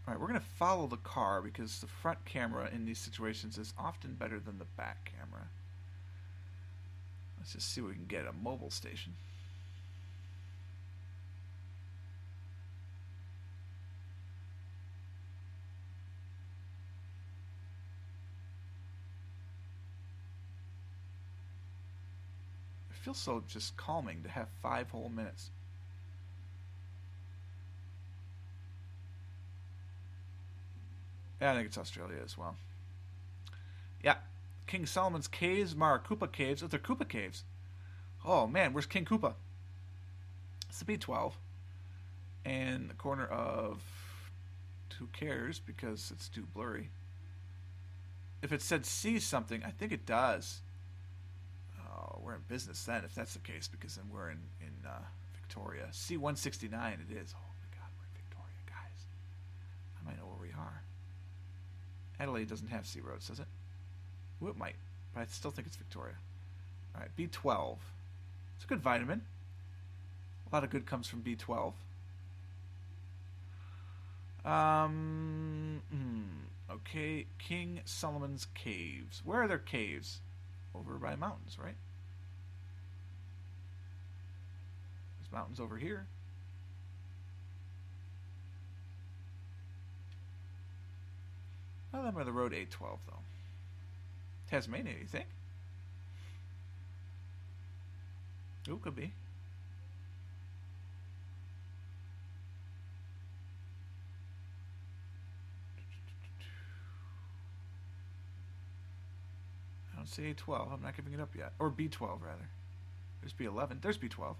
Alright, we're going to follow the car because the front camera in these situations is often better than the back camera. Let's just see what we can get at a mobile station. It feels so just calming to have 5 whole minutes. Yeah, I think it's Australia as well. Yeah. King Solomon's Caves, Mara Koopa Caves. Oh, they're Koopa Caves. Oh, man, where's King Koopa? It's the B12. And the corner of... Who cares? Because it's too blurry. If it said C something, I think it does. Oh, we're in business then, if that's the case, because then we're in Victoria. C169 it is. Oh, my God, we're in Victoria, guys. I might know where we are. Adelaide doesn't have C roads, does it? Ooh, it might, but I still think it's Victoria. All right, B12. It's a good vitamin. A lot of good comes from B12. Okay, King Solomon's Caves. Where are their caves? Over by mountains, right? There's mountains over here. None of them are the road 812 though. Tasmania, you think? Ooh, could be. I don't see A12. I'm not giving it up yet. Or B12, rather. There's B11. There's B12.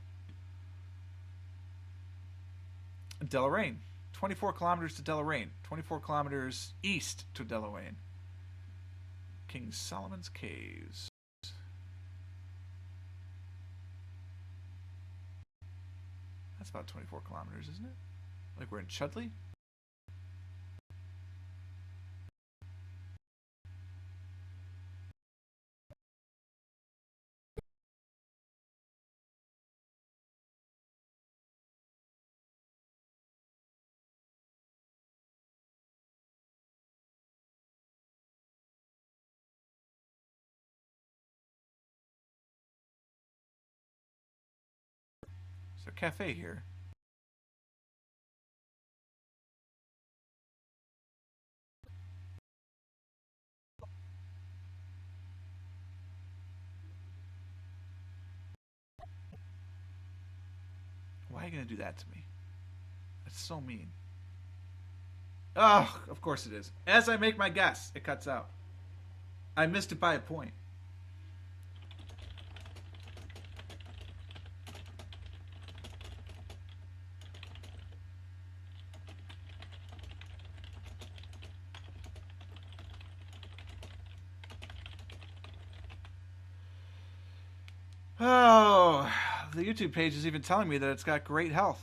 Deloraine. 24 kilometers to Deloraine. 24 kilometers east to Deloraine. King Solomon's Caves. That's about 24 kilometers, isn't it? Like we're in Chudley? Is there a cafe here? Why are you going to do that to me? That's so mean. Ugh, of course it is. As I make my guess, it cuts out. I missed it by a point. Oh, the YouTube page is even telling me that it's got great health.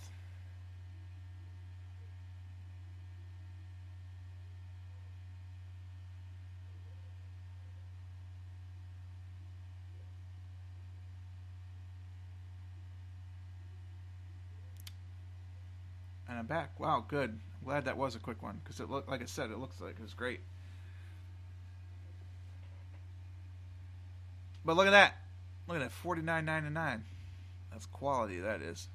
And I'm back. Wow, good. I'm glad that was a quick one because it looked, like I said, it looks like it was great. But look at that. Look at that, $49.99. That's quality, that is.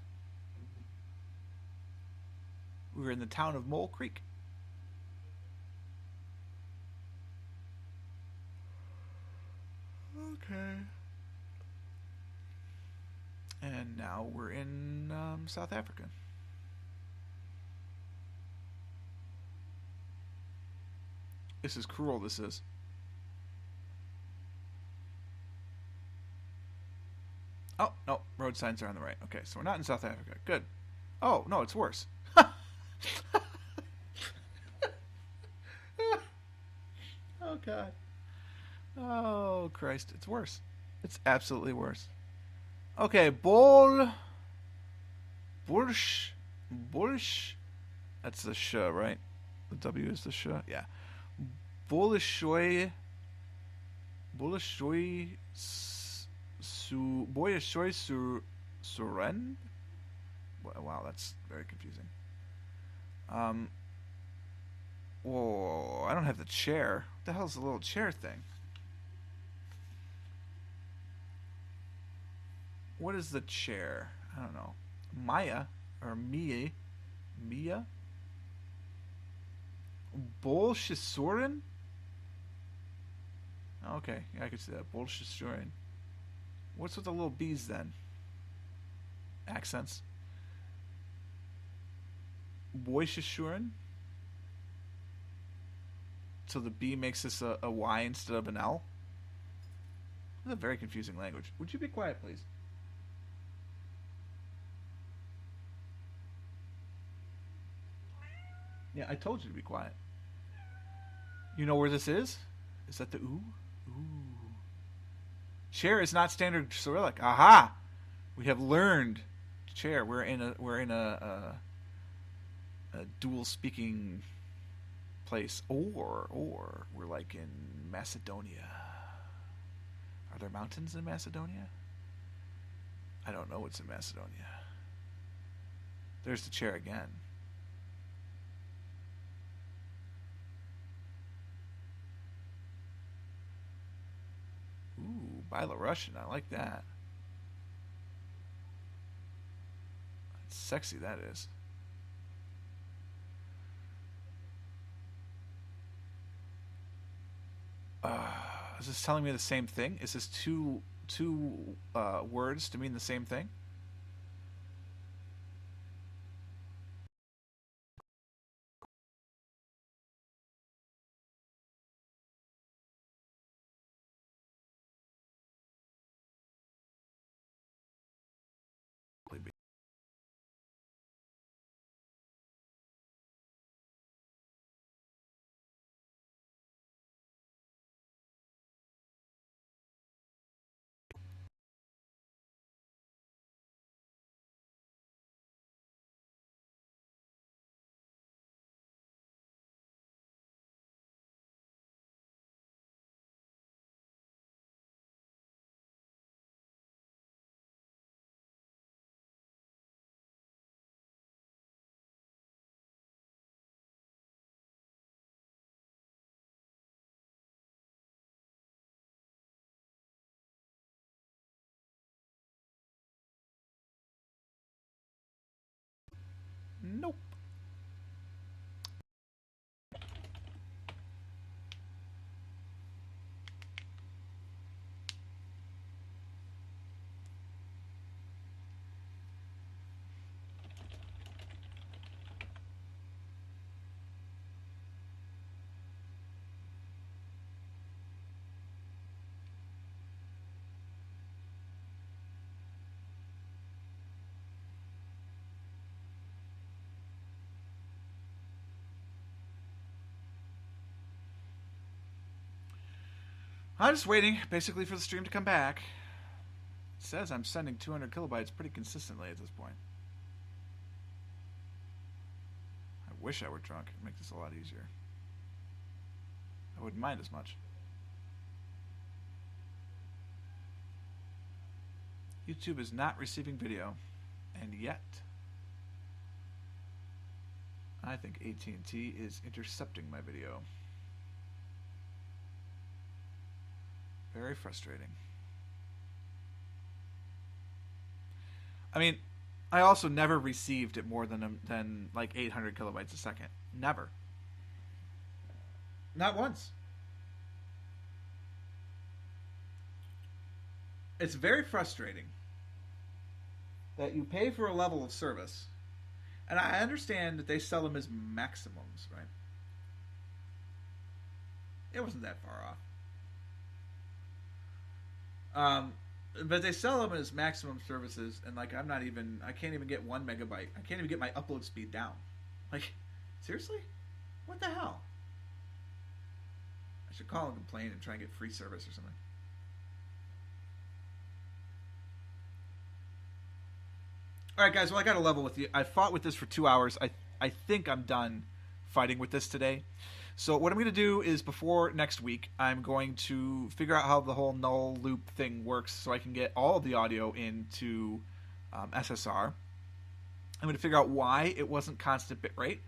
We were in the town of Mole Creek. Okay. And now we're in South Africa. This is cruel, this is. Oh, no, road signs are on the right. Okay, so we're not in South Africa. Good. Oh, no, it's worse. Oh, God. Oh, Christ, it's worse. It's absolutely worse. Okay, Bolsh. That's the sh, right? The W is the sh. Yeah. Bolshoi Suren. Wow, that's very confusing. Whoa, I don't have the chair. What the hell's the little chair thing? What is the chair? I don't know. Maya or Mia? Mia? Bolshisurin? Okay, yeah, I can see that. Bolshisurin. What's with the little B's then? Accents. Boishisurin? So the B makes this a Y instead of an L? That's a very confusing language. Would you be quiet, please? Yeah, I told you to be quiet. You know where this is? Is that the ooh? Ooh. Chair is not standard Cyrillic. Aha! We have learned chair. We're in a dual speaking place, or we're like in Macedonia. Are there mountains in Macedonia? I don't know what's in Macedonia. There's the chair again. Ooh, Belarusian. I like that. That's sexy, that is. Is this telling me the same thing? Is this two words to mean the same thing? Nope. I'm just waiting, basically, for the stream to come back. It says I'm sending 200 kilobytes pretty consistently at this point. I wish I were drunk. It'd make this a lot easier. I wouldn't mind as much. YouTube is not receiving video, and yet I think AT&T is intercepting my video. Very frustrating. I mean, I also never received it more than like 800 kilobytes a second. Never. Not once. It's very frustrating that you pay for a level of service, and I understand that they sell them as maximums, right? It wasn't that far off. But they sell them as maximum services, and like I can't even get 1 megabyte. I can't even get my upload speed down. Like, seriously? What the hell? I should call and complain and try and get free service or something. Alright guys, well I got to level with you. I fought with this for 2 hours. I think I'm done fighting with this today. So what I'm going to do is before next week, I'm going to figure out how the whole null loop thing works so I can get all of the audio into SSR. I'm going to figure out why it wasn't constant bitrate,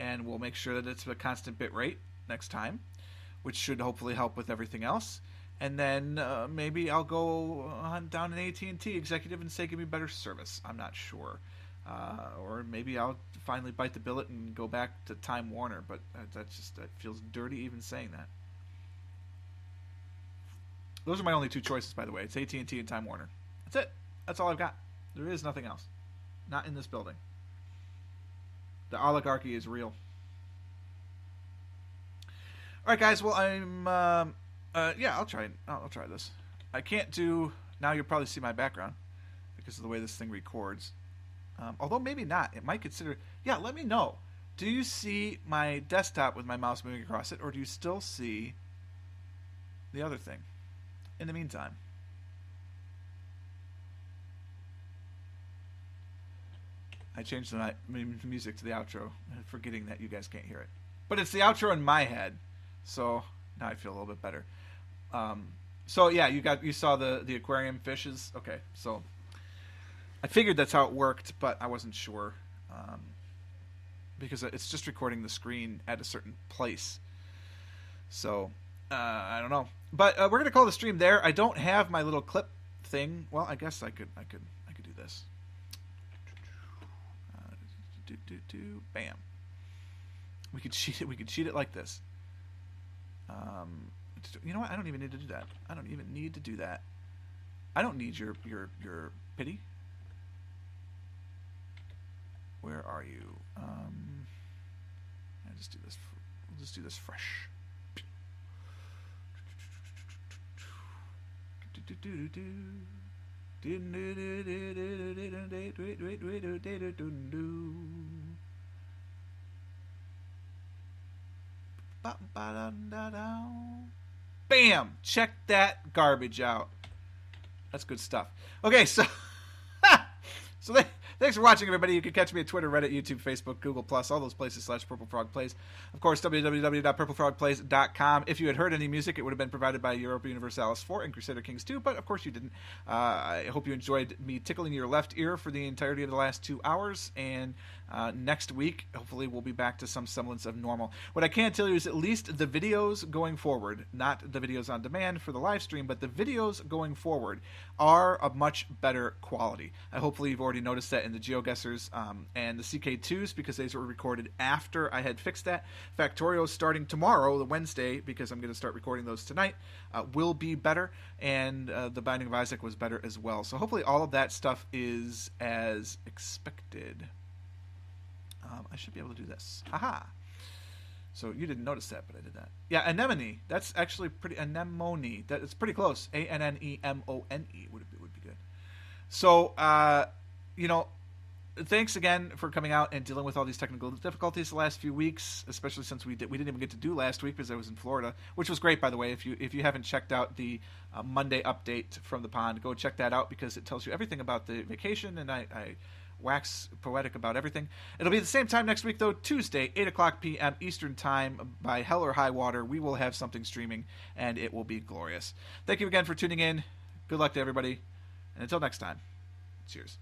and we'll make sure that it's a constant bitrate next time, which should hopefully help with everything else. And then maybe I'll go hunt down an AT&T executive and say give me better service. I'm not sure. Or maybe I'll finally bite the billet and go back to Time Warner, but that feels dirty even saying that. Those are my only two choices, by the way. It's AT&T and Time Warner. That's it. That's all I've got. There is nothing else. Not in this building. The oligarchy is real. All right, guys. Well, I'll try. I'll try this. I can't do. Now you'll probably see my background because of the way this thing records. Although maybe not. It might consider... Yeah, let me know. Do you see my desktop with my mouse moving across it, or do you still see the other thing? In the meantime. I changed the music to the outro, forgetting that you guys can't hear it. But it's the outro in my head, so now I feel a little bit better. So yeah, you saw the aquarium fishes. Okay, so... I figured that's how it worked, but I wasn't sure because it's just recording the screen at a certain place. So I don't know, but we're gonna call the stream there. I don't have my little clip thing. Well, I guess I could do this. Bam. We could cheat it. We could cheat it like this. You know what? I don't even need to do that. I don't even need to do that. I don't need your pity. Where are you? I just do this. We'll just do this fresh. Bam! Check that garbage out. That's good stuff. Okay, so thanks for watching, everybody. You can catch me at Twitter, Reddit, YouTube, Facebook, Google+, all those places /Purple Frog Plays. Of course, www.purplefrogplays.com. If you had heard any music, it would have been provided by Europa Universalis 4 and Crusader Kings 2, but of course you didn't. I hope you enjoyed me tickling your left ear for the entirety of the last 2 hours, and next week, hopefully, we'll be back to some semblance of normal. What I can tell you is at least the videos going forward, not the videos on demand for the live stream, but the videos going forward are of much better quality. Hopefully you've already noticed that in the GeoGuessrs and the CK2s, because these were recorded after I had fixed that. Factorio starting tomorrow, the Wednesday, because I'm going to start recording those tonight, will be better, and the Binding of Isaac was better as well. So hopefully all of that stuff is as expected. I should be able to do this. Haha. So you didn't notice that, but I did that. Yeah, anemone. That's actually pretty... Anemone. It's pretty close. A-N-N-E-M-O-N-E would be good. So, thanks again for coming out and dealing with all these technical difficulties the last few weeks, especially since we didn't even get to do last week because I was in Florida, which was great, by the way. If you haven't checked out the Monday update from the pond, go check that out because it tells you everything about the vacation, and I wax poetic about everything. It'll be the same time next week, though, Tuesday, 8 o'clock p.m. Eastern Time. By hell or high water, we will have something streaming, and it will be glorious. Thank you again for tuning in. Good luck to everybody, and until next time, cheers.